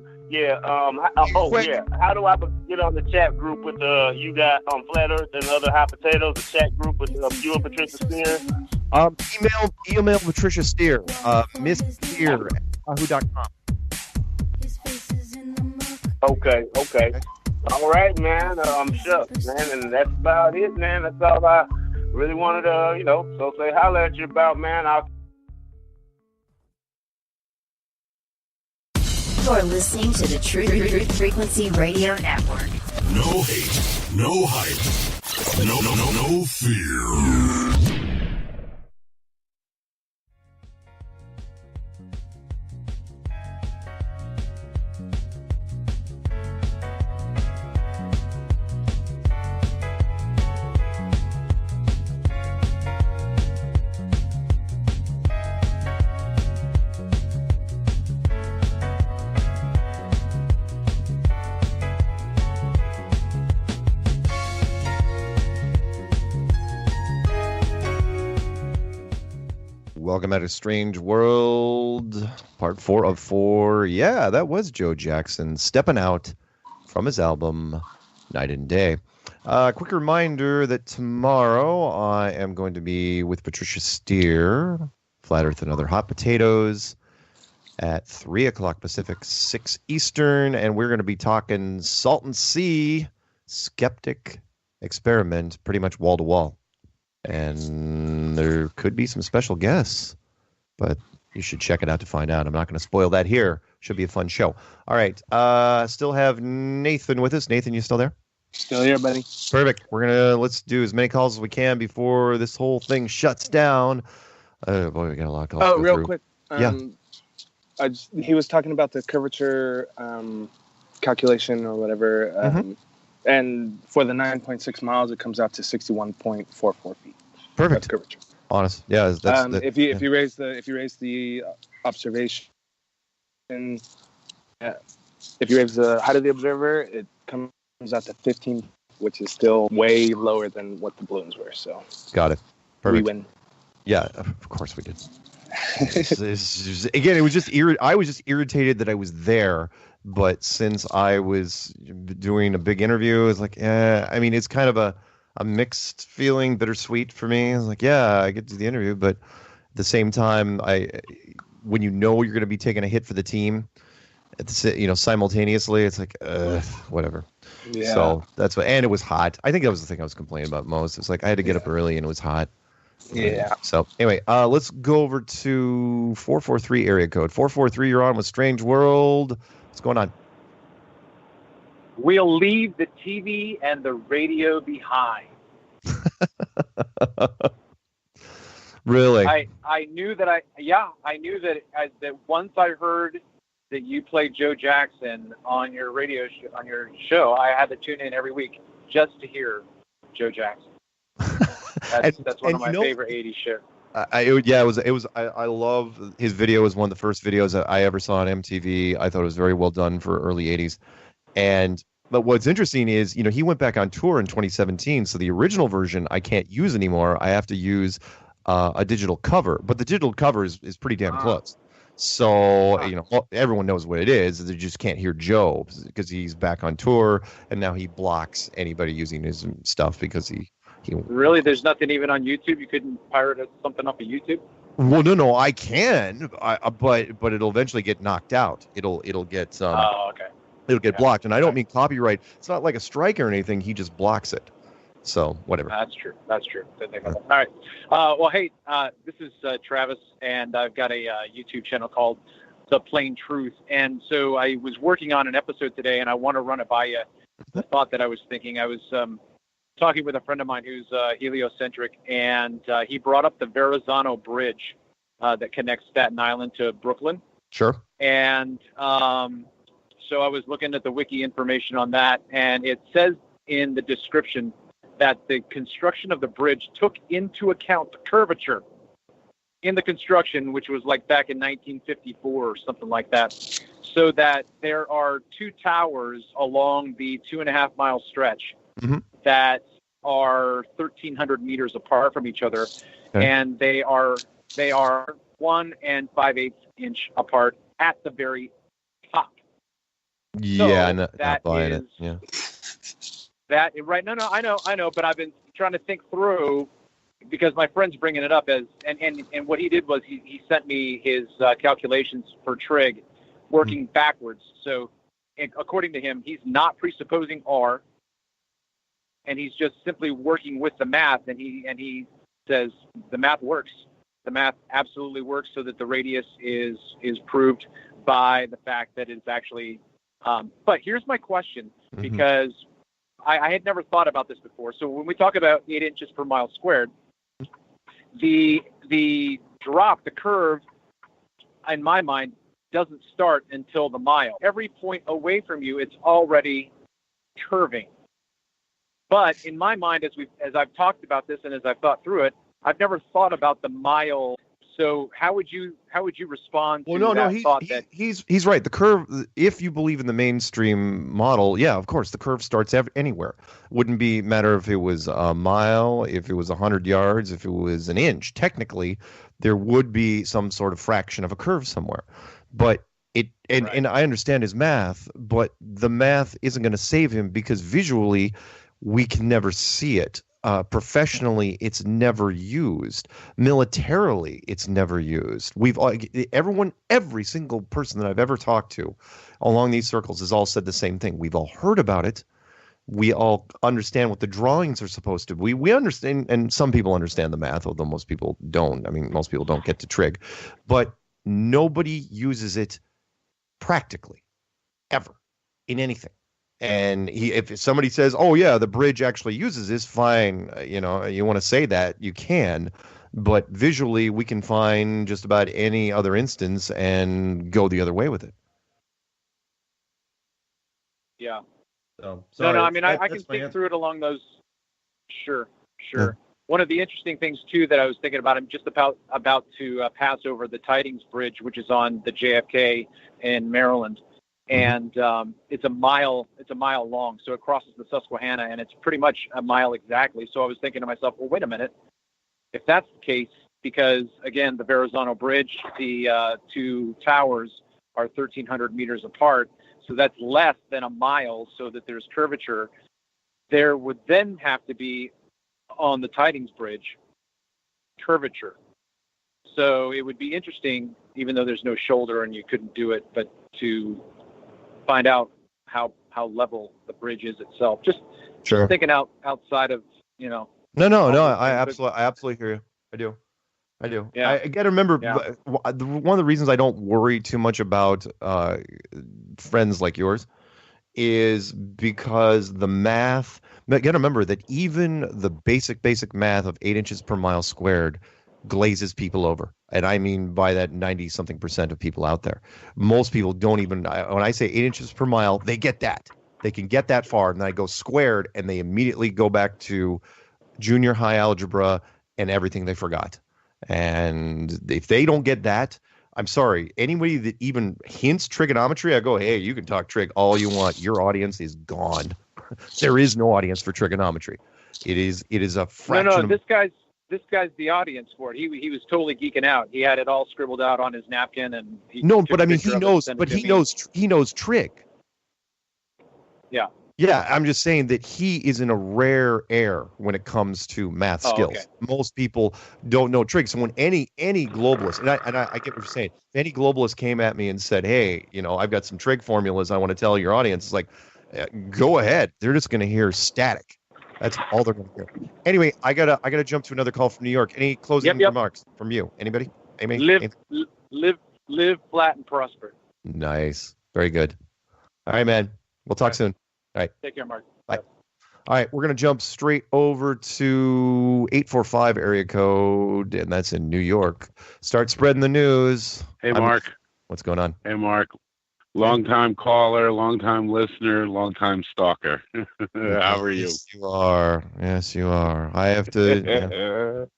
do I get on the chat group with you got Flat Earth and other hot potatoes? The chat group with you and Patricia Steer. Email Patricia Steer. Miss Steer at yahoo.com. Okay. All right, man. Shucks, man, and that's about it, man. That's all I really wanted to, so say holler at you about, man. You're listening to the Truth Frequency Radio Network. No hate, no hype, no fear. Welcome out to Strange World, part 4 of 4. Yeah, that was Joe Jackson stepping out from his album Night and Day. Quick reminder that tomorrow I am going to be with Patricia Steer, Flat Earth and Other Hot Potatoes, at 3 o'clock Pacific, 6 Eastern, and we're going to be talking Salton Sea Skeptic Experiment, pretty much wall to wall. And there could be some special guests, but you should check it out to find out. I'm not going to spoil that here. Should be a fun show. All right. Still have Nathan with us. Nathan, you still there? Still here, buddy. Perfect. Let's do as many calls as we can before this whole thing shuts down. Oh, boy, we got a lot of calls. Oh, real quick. Yeah. He was talking about the curvature calculation or whatever. And for the 9.6 miles, it comes out to 61.44 feet. Perfect. That's curvature. Honest. Yeah. If you raise the observation, if you raise the height of the observer, it comes out to 15, which is still way lower than what the balloons were. So got it. Perfect. We win. Yeah, of course we did. Again, it was just I was just irritated that I was there, but since I was doing a big interview, it's like, I mean, it's kind of a mixed feeling, bittersweet for me. It's like, yeah, I get to do the interview, but at the same time, when you know you're going to be taking a hit for the team, simultaneously, it's like, whatever. Yeah. So that's what, and it was hot. I think that was the thing I was complaining about most. It's like I had to get up early and it was hot. Yeah. So anyway, let's go over to 443 area code. 443, you're on with Strange World. What's going on? We'll leave the TV and the radio behind. Really? I knew that that once I heard that you played Joe Jackson on your radio on your show, I had to tune in every week just to hear Joe Jackson. That's one of my favorite 80s shows. I love his video. It was one of the first videos that I ever saw on MTV. I thought it was very well done for early 80s. But what's interesting is, he went back on tour in 2017. So the original version I can't use anymore. I have to use a digital cover, but the digital cover is pretty damn close. So, everyone knows what it is. They just can't hear Joe because he's back on tour, and now he blocks anybody using his stuff because he Really? There's nothing even on YouTube? You couldn't pirate something off of YouTube? Well, no, I can, but it'll eventually get knocked out. It'll get okay. It'll get blocked, and I don't mean copyright. It's not like a strike or anything. He just blocks it. So whatever. That's true. All right. Well, hey, this is Travis, and I've got a YouTube channel called The Plain Truth. And so I was working on an episode today, and I want to run it by you. The thought that I was thinking, I was talking with a friend of mine who's heliocentric, and he brought up the Verrazano Bridge that connects Staten Island to Brooklyn. Sure. And so I was looking at the wiki information on that, and it says in the description that the construction of the bridge took into account the curvature in the construction, which was like back in 1954 or something like that, so that there are two towers along the 2.5 mile stretch that are 1,300 meters apart from each other, and they are 1 5/8 inch apart at the very top. Yeah, so not buying it. Yeah. That right? No, I know, but I've been trying to think through because my friend's bringing it up as and what he did was he sent me his calculations for trig, working backwards. So according to him, he's not presupposing R, and he's just simply working with the math. And he says the math works. The math absolutely works, so that the radius is proved by the fact that it's actually. But here's my question, because I had never thought about this before. So when we talk about 8 inches per mile squared, the drop, the curve, in my mind, doesn't start until the mile. Every point away from you, it's already curving. But in my mind, as I've talked about this and as I've thought through it, I've never thought about the mile. So how would you respond to that thought? He's right. The curve, if you believe in the mainstream model, yeah, of course, the curve starts anywhere. Wouldn't be matter if it was a mile, if it was 100 yards, if it was an inch. Technically, there would be some sort of fraction of a curve somewhere. But and I understand his math, but the math isn't going to save him because visually we can never see it. Professionally, it's never used. Militarily, it's never used. Every single person that I've ever talked to along these circles has all said the same thing. We've all heard about it. We all understand what the drawings are supposed to be. We understand, and some people understand the math, although most people don't. I mean, most people don't get to trig, but nobody uses it practically ever in anything. And if somebody says, "Oh yeah, the bridge actually uses this," fine. You want to say that, you can, but visually we can find just about any other instance and go the other way with it. Yeah. So, no. I mean, I can think through it along those. Sure. Yeah. One of the interesting things too that I was thinking about, I'm just about to pass over the Tidings Bridge, which is on the JFK in Maryland, and it's a mile long, so it crosses the Susquehanna, and it's pretty much a mile exactly. So I was thinking to myself, well, wait a minute, if that's the case, because again, the Verrazano Bridge, the two towers are 1,300 meters apart, so that's less than a mile, so that there's curvature. There would then have to be on the Tidings Bridge curvature. So it would be interesting, even though there's no shoulder and you couldn't do it, but to find out how level the bridge is itself. Just thinking outside of, No. I absolutely hear you. I do. Yeah. I got to remember, one of the reasons I don't worry too much about friends like yours is because the math. You got to remember that even the basic math of 8 inches per mile squared glazes people over. And I mean by that 90-something% of people out there. Most people don't even, when I say 8 inches per mile, they get that. They can get that far. And then I go squared and they immediately go back to junior high algebra and everything they forgot. And if they don't get that, I'm sorry, anybody that even hints trigonometry, I go, hey, you can talk trig all you want. Your audience is gone. There is no audience for trigonometry. It is a fraction. No, this guy's the audience for it. He was totally geeking out. He had it all scribbled out on his napkin, and he knows trig. Yeah. Yeah, I'm just saying that he is in a rare air when it comes to math skills. Okay. Most people don't know trig. So when any globalist, and I get what you're saying, if any globalist came at me and said, hey, I've got some trig formulas I want to tell your audience, it's like, go ahead. They're just going to hear static. That's all they're going to hear. Anyway, I gotta jump to another call from New York. Any closing remarks from you? Anybody? Live flat and prosper. Nice. Very good. All right, man. We'll talk soon. All right. Take care, Mark. Bye. All right, we're going to jump straight over to 845 area code, and that's in New York. Start spreading the news. Hey, Mark. What's going on? Hey, Mark. Long-time caller, long-time listener, long-time stalker. How are you? Yes, you are. I have to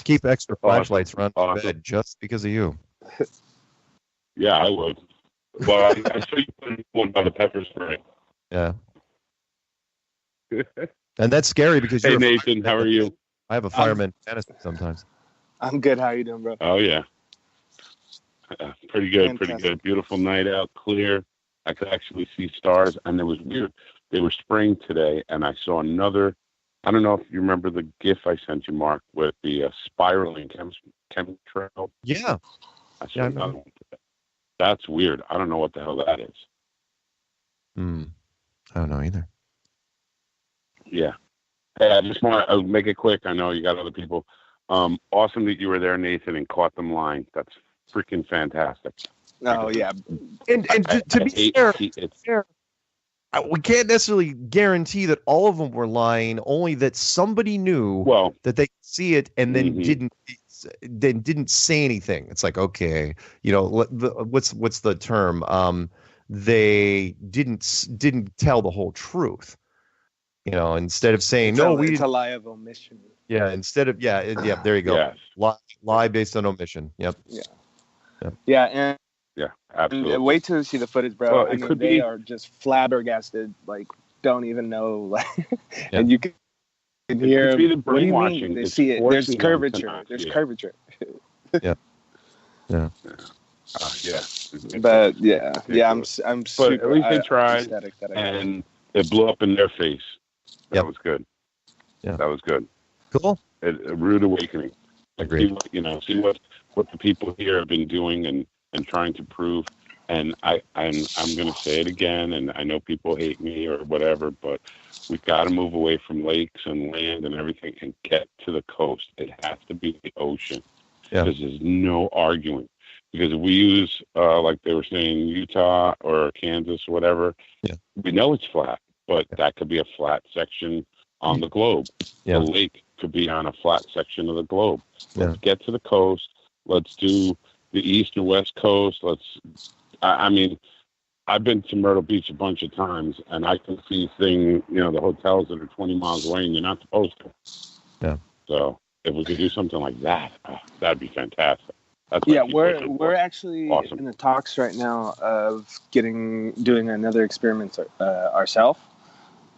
keep extra flashlights around my bed just because of you. Yeah, I would. Well, I saw you put one by the pepper spray. Yeah. And that's scary because hey, Nathan, how are you? I have a fireman fantasy sometimes. I'm good. How you doing, bro? Oh, yeah. Pretty good, Fantastic. pretty good. Beautiful night out, clear. I could actually see stars, and it was weird. They were spraying today, and I saw another. I don't know if you remember the GIF I sent you, Mark, with the spiraling chemtrail. Yeah. I saw another one today. That's weird. I don't know what the hell that is. I don't know either. Yeah. Hey, I just want to make it quick. I know you got other people. Awesome that you were there, Nathan, and caught them lying. That's freaking fantastic. Oh, yeah. And to be fair, we can't necessarily guarantee that all of them were lying, only that somebody knew that they could see it and then didn't say anything. It's like, okay, what's the term? They didn't tell the whole truth. Instead of saying it's a lie of omission. Yeah, instead of there you go. Yes. Lie based on omission. Yep. Yeah, and absolutely. And wait till you see the footage, bro. Well, they are just flabbergasted. Like, don't even know. And you can hear. It could be the what do you mean? brainwashing. They It's see it. There's forcing them curvature. to not There's see it. curvature. Yeah. But I'm But super. at least they tried, ecstatic that I got it. and it blew up in their face. That was good. Yeah, that was good. Cool. A rude awakening. Agreed. See what the people here have been doing and trying to prove. And I'm going to say it again, and I know people hate me or whatever, but we've got to move away from lakes and land and everything and get to the coast. It has to be the ocean. Yeah. Because there's no arguing. Because if we use, like they were saying, Utah or Kansas or whatever, we know it's flat, but that could be a flat section on the globe. Yeah. The lake could be on a flat section of the globe. Yeah. Let's get to the coast. Let's do the east or west coast. I mean, I've been to Myrtle Beach a bunch of times, and I can see things, the hotels that are 20 miles away, and you're not supposed to. Yeah. So if we could do something like that, that'd be fantastic. That's Yeah, like we're actually awesome. in the talks right now of doing another experiment ourselves.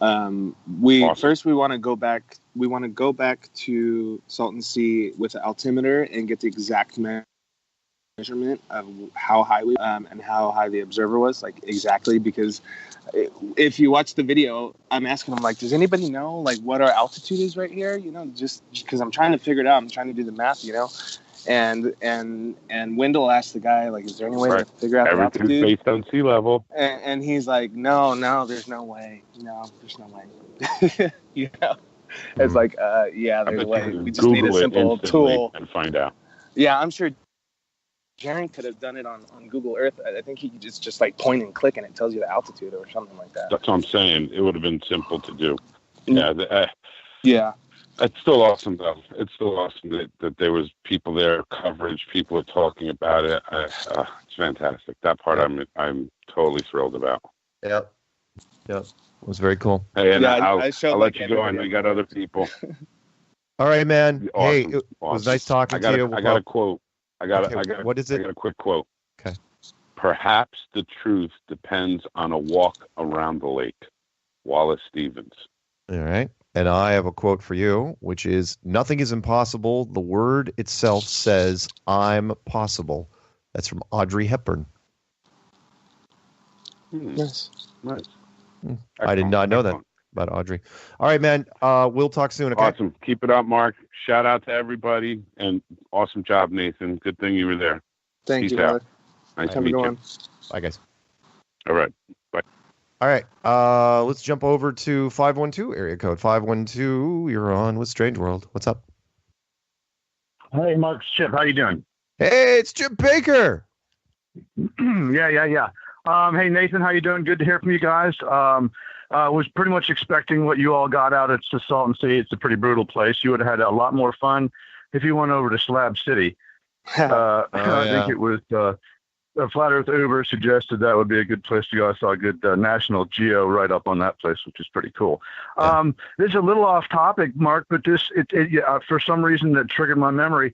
First we want to go back. We want to go back to Salton Sea with the altimeter and get the exact measurement of how high we and how high the observer was, like exactly, because if you watch the video, I'm asking them, like, does anybody know, like, what our altitude is right here? Just because I'm trying to figure it out. I'm trying to do the math, and Wendell asked the guy, like, is there any way to figure out the altitude? Everything's based on sea level. And he's like, no, there's no way. There's no way. It's like, yeah, there's a way. We just need a simple tool and find out. Yeah, I'm sure Jaren could have done it on Google Earth. I think he could just like point and click and it tells you the altitude or something like that. That's what I'm saying. It would have been simple to do. Yeah. It's still awesome, though. It's still awesome that there was people there, coverage, people are talking about it. It's fantastic. That part I'm totally thrilled about. Yep. It was very cool. Hey, and I'll let you go. I know you got other people. All right, man. Awesome. Hey, it was nice talking to you. I got a quote. What is it? I got a quick quote. Okay. Perhaps the truth depends on a walk around the lake. Wallace Stevens. All right. And I have a quote for you, which is, nothing is impossible. The word itself says, I'm possible. That's from Audrey Hepburn. Nice. I did not know that about Audrey. All right, man. We'll talk soon. Okay? Awesome. Keep it up, Mark. Shout out to everybody. And awesome job, Nathan. Good thing you were there. Thank Peace you, out. Nice to meet you. Bye, guys. All right. Bye. All right. Let's jump over to 512 area code. 512, you're on with Strange World. What's up? Hey, Mark, it's Chip. How you doing? Hey, it's Chip Baker. Yeah. Hey, Nathan, how you doing? Good to hear from you guys. Was pretty much expecting what you all got out at the Salton Sea. It's a pretty brutal place. You would have had a lot more fun if you went over to Slab City. I think it was Flat Earth Uber suggested that would be a good place to go. I saw a good National Geo write up on that place, which is pretty cool. This is a little off topic, Mark, but for some reason that triggered my memory.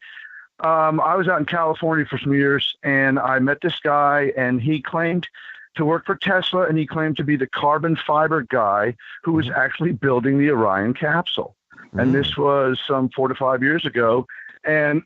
I was out in California for some years, and I met this guy, and he claimed to work for Tesla, and he claimed to be the carbon fiber guy who was actually building the Orion capsule. And this was some 4 to 5 years ago. And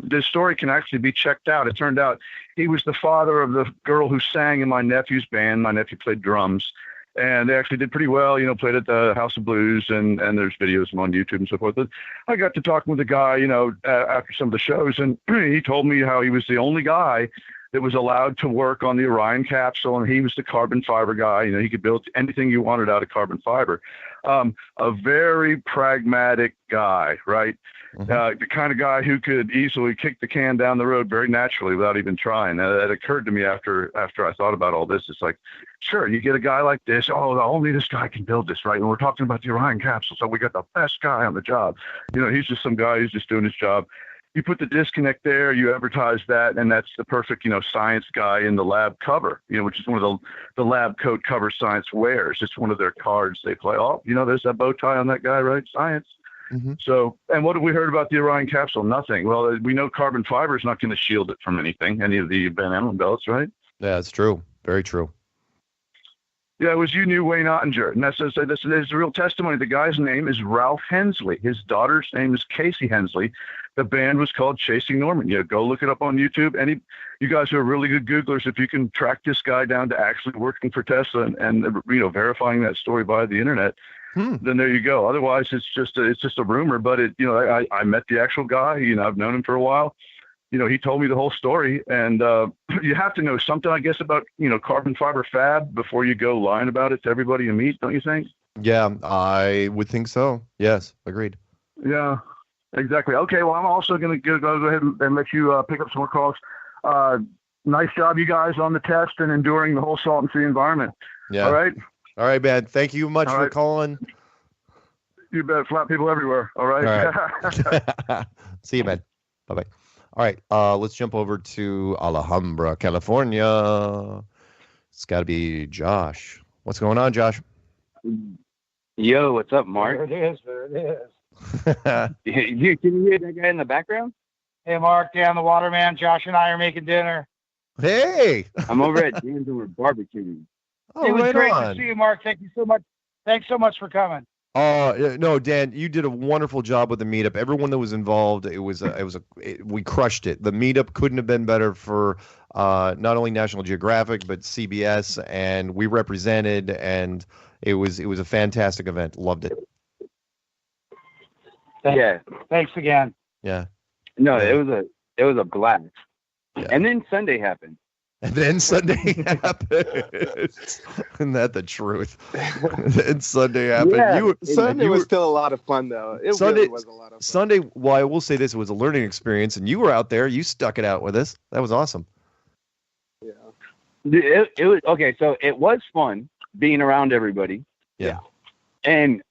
this story can actually be checked out. It turned out he was the father of the girl who sang in my nephew's band. My nephew played drums. And they actually did pretty well, played at the House of Blues, and there's videos on YouTube and so forth. But I got to talking with the guy, after some of the shows, and he told me how he was the only guy that was allowed to work on the Orion capsule, and he was the carbon fiber guy. He could build anything you wanted out of carbon fiber. A very pragmatic guy, right? The kind of guy who could easily kick the can down the road very naturally without even trying. That occurred to me after I thought about all this. It's like, sure, you get a guy like this. Oh, only this guy can build this, right? And we're talking about the Orion capsule, so we got the best guy on the job. He's just some guy who's just doing his job. You put the disconnect there, you advertise that, and that's the perfect, science guy in the lab cover, which is one of the lab coat cover science wears. It's one of their cards they play. Oh, there's that bow tie on that guy, right? Science. So, and what have we heard about the Orion capsule? Nothing. Well, we know carbon fiber is not going to shield it from anything, any of the Van Allen belts, right? Yeah, that's true. Very true. Yeah, it was you knew Wayne Ottinger, and this is a real testimony. The guy's name is Ralph Hensley. His daughter's name is Casey Hensley. The band was called Chasing Norman. Go look it up on YouTube. You guys are really good Googlers. If you can track this guy down to actually working for Tesla and verifying that story via the internet, then there you go. Otherwise, it's just a rumor. But I met the actual guy. I've known him for a while. He told me the whole story, and you have to know something, I guess, about carbon fiber fab before you go lying about it to everybody you meet, don't you think? Yeah, I would think so. Yes, agreed. Yeah, exactly. Okay, well, I'm also going to go ahead and let you pick up some more calls. Nice job, you guys, on the test and enduring the whole Salton Sea environment. Yeah. All right, man. Thank you much for calling. You bet. Flat people everywhere. All right. See you, man. Bye-bye. All right, let's jump over to Alhambra, California. It's got to be Josh. What's going on, Josh? Yo, what's up, Mark? There it is. There it is. Can you hear that guy in the background? Hey, Mark, Dan the Waterman. Josh and I are making dinner. Hey. I'm over at Dan's and we're barbecuing. It was right great on. to see you, Mark. Thank you so much. Thanks so much for coming. No, Dan, you did a wonderful job with the meetup. Everyone that was involved, we crushed it. The meetup couldn't have been better for not only National Geographic but CBS, and we represented, and it was a fantastic event. Loved it. Yeah. Thanks again. Yeah. No, it was a blast. Yeah. And then Sunday happened. And then Sunday happened. Isn't that the truth? Then Sunday happened. Yeah, Sunday was still a lot of fun, though. Sunday really was a lot of fun. Sunday, well, I will say this, it was a learning experience, and you were out there. You stuck it out with us. That was awesome. Yeah. It was okay, so it was fun being around everybody. Yeah. And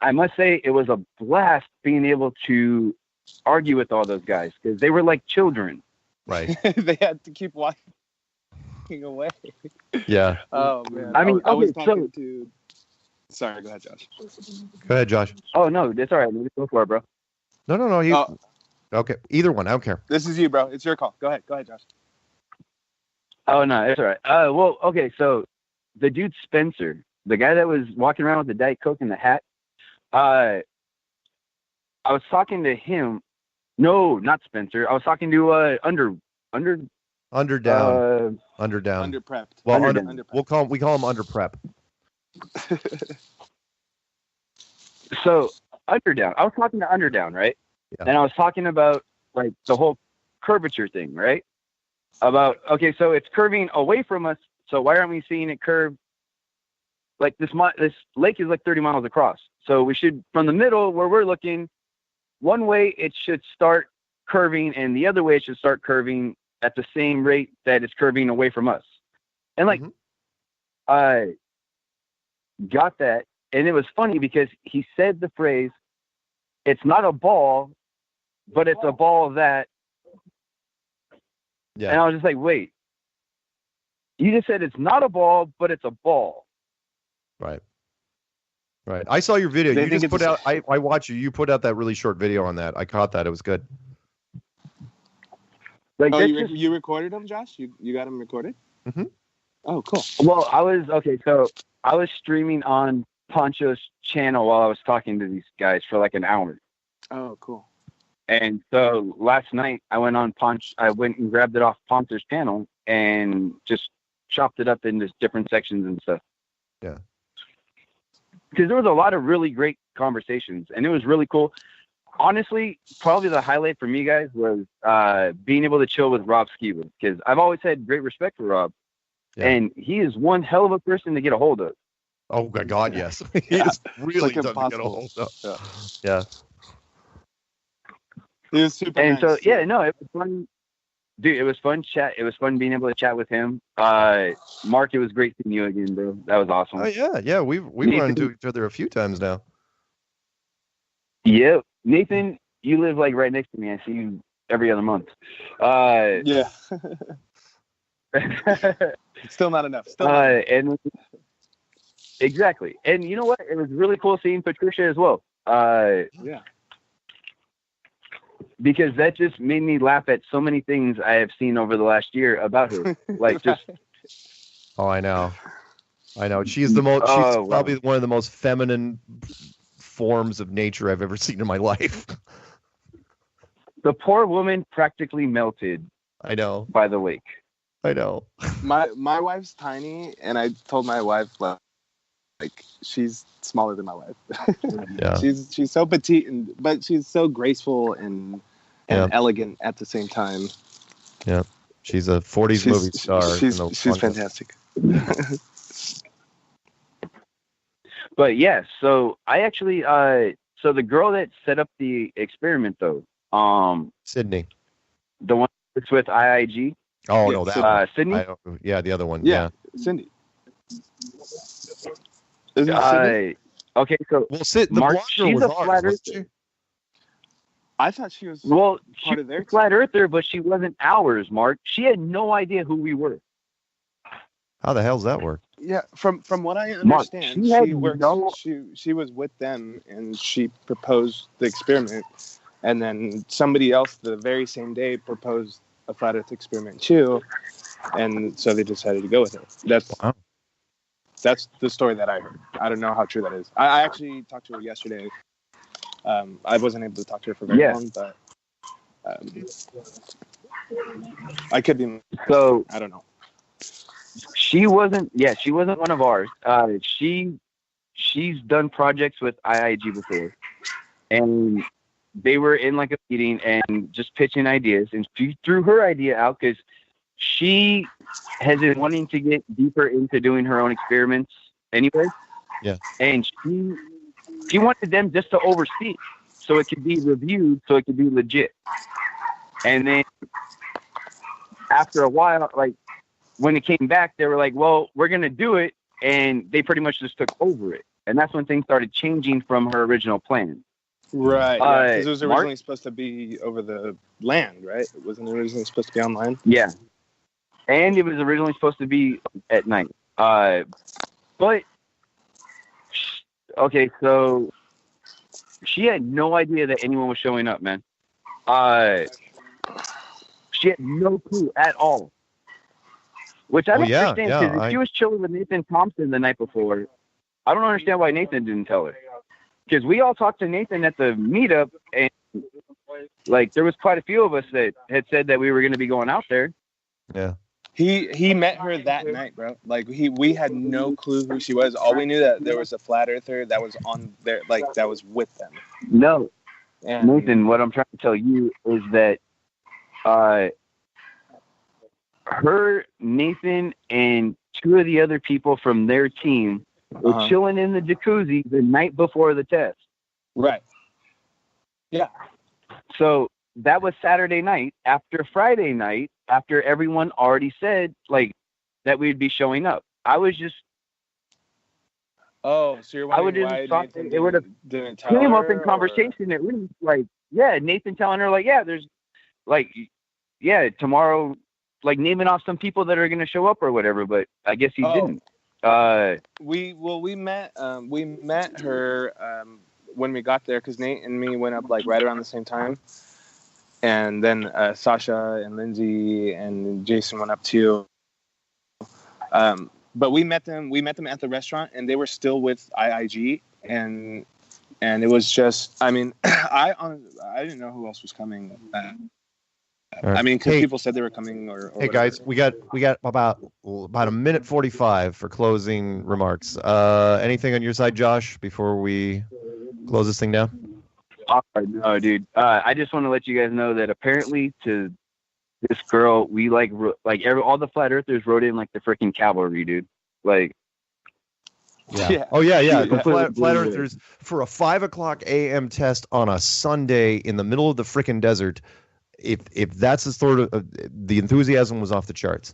I must say it was a blast being able to argue with all those guys because they were like children. Right. They had to keep walking away. Yeah. Oh man. I mean, I was okay, talking to. Sorry, go ahead, Josh. Go ahead, Josh. Oh no, that's all right. Go for it, bro. No. You. Okay. Either one. I don't care. This is you, bro. It's your call. Go ahead, Josh. Oh no, it's all right. Well, okay, so the dude Spencer, the guy that was walking around with the Diet Coke and the hat, I was talking to him. No, not Spencer. I was talking to Underdown. Underprepped. Well, Underprepped. we call him Underprep. So Underdown. I was talking to Underdown, right? Yeah. And I was talking about like the whole curvature thing, right? About okay, so it's curving away from us. So why aren't we seeing it curve? Like this lake is like 30 miles across. So we should, from the middle where we're looking, one way it should start curving, and the other way it should start curving at the same rate that it's curving away from us. And like, I got that, and it was funny because he said the phrase, "It's not a ball, but it's a ball that." Yeah. And I was just like, "Wait, you just said it's not a ball, but it's a ball." Right. Right. I saw your video. They You think just put it's- out. I watched you. You put out that really short video on that. I caught that. It was good. Like, Oh, that's you recorded them, Josh? You got them recorded? Mm-hmm. Oh, cool. Well, I was streaming on Poncho's channel while I was talking to these guys for like an hour. Oh, cool. And so last night I went and grabbed it off Poncho's channel and just chopped it up into different sections and stuff. Yeah. Because there was a lot of really great conversations, and it was really cool. Honestly, probably the highlight for me, guys, was being able to chill with Rob Skiba, because I've always had great respect for Rob, and he is one hell of a person to get a hold of. Oh my God, yes. He is really tough to get a hold of. Yeah. He was super And nice. so, yeah, no, it was fun. Dude, it was fun chat. It was fun being able to chat with him. Mark, it was great seeing you again, bro. That was awesome. Oh yeah. We've run into each other a few times now. Yep. Nathan, you live like right next to me. I see you every other month. Yeah. Still not enough. And exactly. And you know what? It was really cool seeing Patricia as well. Yeah. Because that just made me laugh at so many things I have seen over the last year about her. Like just. Oh, I know. She's the most. She's probably one of the most feminine forms of nature I've ever seen in my life. The poor woman practically melted. I know. By the lake. I know. My wife's tiny, and I told my wife like she's smaller than my wife. Yeah. She's so petite, but she's so graceful and elegant at the same time. Yeah. She's a 40s movie star. She's fantastic. But yeah, so I actually so the girl that set up the experiment though, Sydney, the one that's with IIG. Oh no, that one. Sydney. Yeah, the other one. Yeah. Cindy. Isn't it Sydney? Okay, so the Mark, blonde girl she's was a ours, flat wasn't earther. she? I thought she was Well, part she of their was a flat earther, but she wasn't ours, Mark. She had no idea who we were. How the hell's that work? Yeah, from what I Mark, understand, she had she works. no- She was with them, and she proposed the experiment, and then somebody else the very same day proposed a flat Earth experiment too, and so they decided to go with it. That's the story that I heard. I don't know how true that is. I actually talked to her yesterday. I wasn't able to talk to her for very long, but I could be. So I don't know. She wasn't one of ours. She's done projects with IIG before, and they were in like a meeting and just pitching ideas, and she threw her idea out because she has been wanting to get deeper into doing her own experiments anyway. Yeah. And she wanted them just to oversee, so it could be reviewed, so it could be legit. And then after a while, like when it came back, they were like, well, we're going to do it. And they pretty much just took over it. And that's when things started changing from her original plan. Right. Because it was originally Mark? supposed to be over the land, right? It wasn't originally supposed to be on land. Yeah. And it was originally supposed to be at night. But, okay, so she had no idea that anyone was showing up, man. She had no clue at all. Which I don't understand, because if she was chilling with Nathan Thompson the night before, I don't understand why Nathan didn't tell her. Because we all talked to Nathan at the meetup, and like there was quite a few of us that had said that we were going to be going out there. Yeah. He met her that night, bro. Like we had no clue who she was. All we knew that there was a flat earther that was on there, like that was with them. No, and Nathan, what I'm trying to tell you is that her, Nathan, and two of the other people from their team were chilling in the jacuzzi the night before the test. Right. Yeah. So that was Saturday night. After Friday night, after everyone already said like that we'd be showing up, I was just. Oh, so you're wondering why Nathan it would have didn't tell came her, up in conversation. It was like, yeah, Nathan telling her like, yeah, there's like, yeah, tomorrow, like naming off some people that are going to show up or whatever, but I guess he didn't. We met her when we got there, because Nate and me went up like right around the same time, and then Sasha and Lindsay and Jason went up too. But we met them at the restaurant, and they were still with IIG, and it was just, I mean, I didn't know who else was coming. Right. I mean, because people said they were coming. Or hey guys, we got about a minute 45 for closing remarks. Anything on your side, Josh, before we close this thing down? No, dude. I just want to let you guys know that apparently to this girl, we all the flat earthers wrote in like the freaking cavalry, dude. Like. Yeah. Oh yeah. The flat earthers for a 5:00 a.m. test on a Sunday in the middle of the freaking desert. If that's the sort of the enthusiasm was off the charts.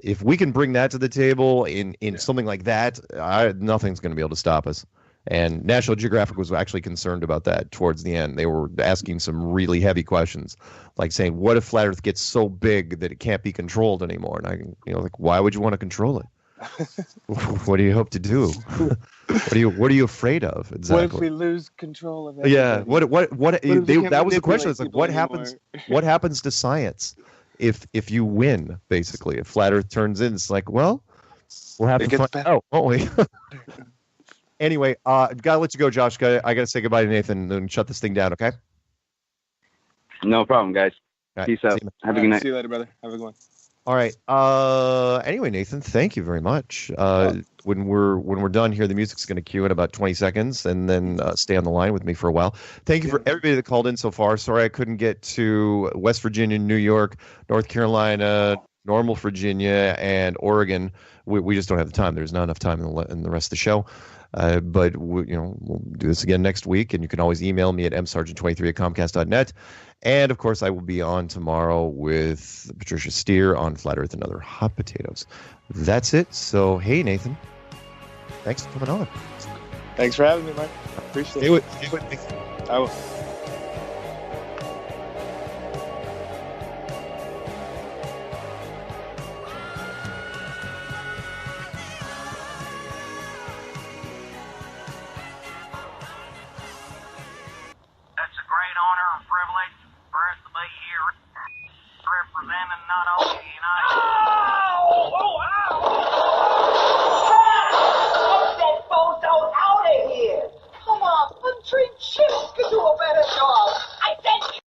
If we can bring that to the table in something like that, nothing's going to be able to stop us. And National Geographic was actually concerned about that towards the end. They were asking some really heavy questions, like saying, "What if flat Earth gets so big that it can't be controlled anymore?" And like, why would you want to control it? What do you hope to do? What are you afraid of exactly? What if we lose control of everything? Yeah. What that was the question. It's like what happens to science if you win, basically? If flat Earth turns in, it's like, well, we'll have to find out, won't we? Anyway, gotta let you go, Josh. I gotta say goodbye to Nathan and shut this thing down, okay? No problem, guys. Right, peace out. Have a good night. See you later, brother. Have a good one. All right. Anyway, Nathan, thank you very much. When we're done here, the music's going to cue in about 20 seconds, and then stay on the line with me for a while. Thank you for everybody that called in so far. Sorry I couldn't get to West Virginia, New York, North Carolina, Normal Virginia, and Oregon. We just don't have the time. There's not enough time in the rest of the show. But we'll do this again next week, and you can always email me at msargent23@comcast.net. And of course, I will be on tomorrow with Patricia Steer on Flat Earth and Other Hot Potatoes. That's it. So, hey, Nathan, thanks for coming on. Thanks for having me, Mike. Appreciate it. Stay with me. I will. representing not only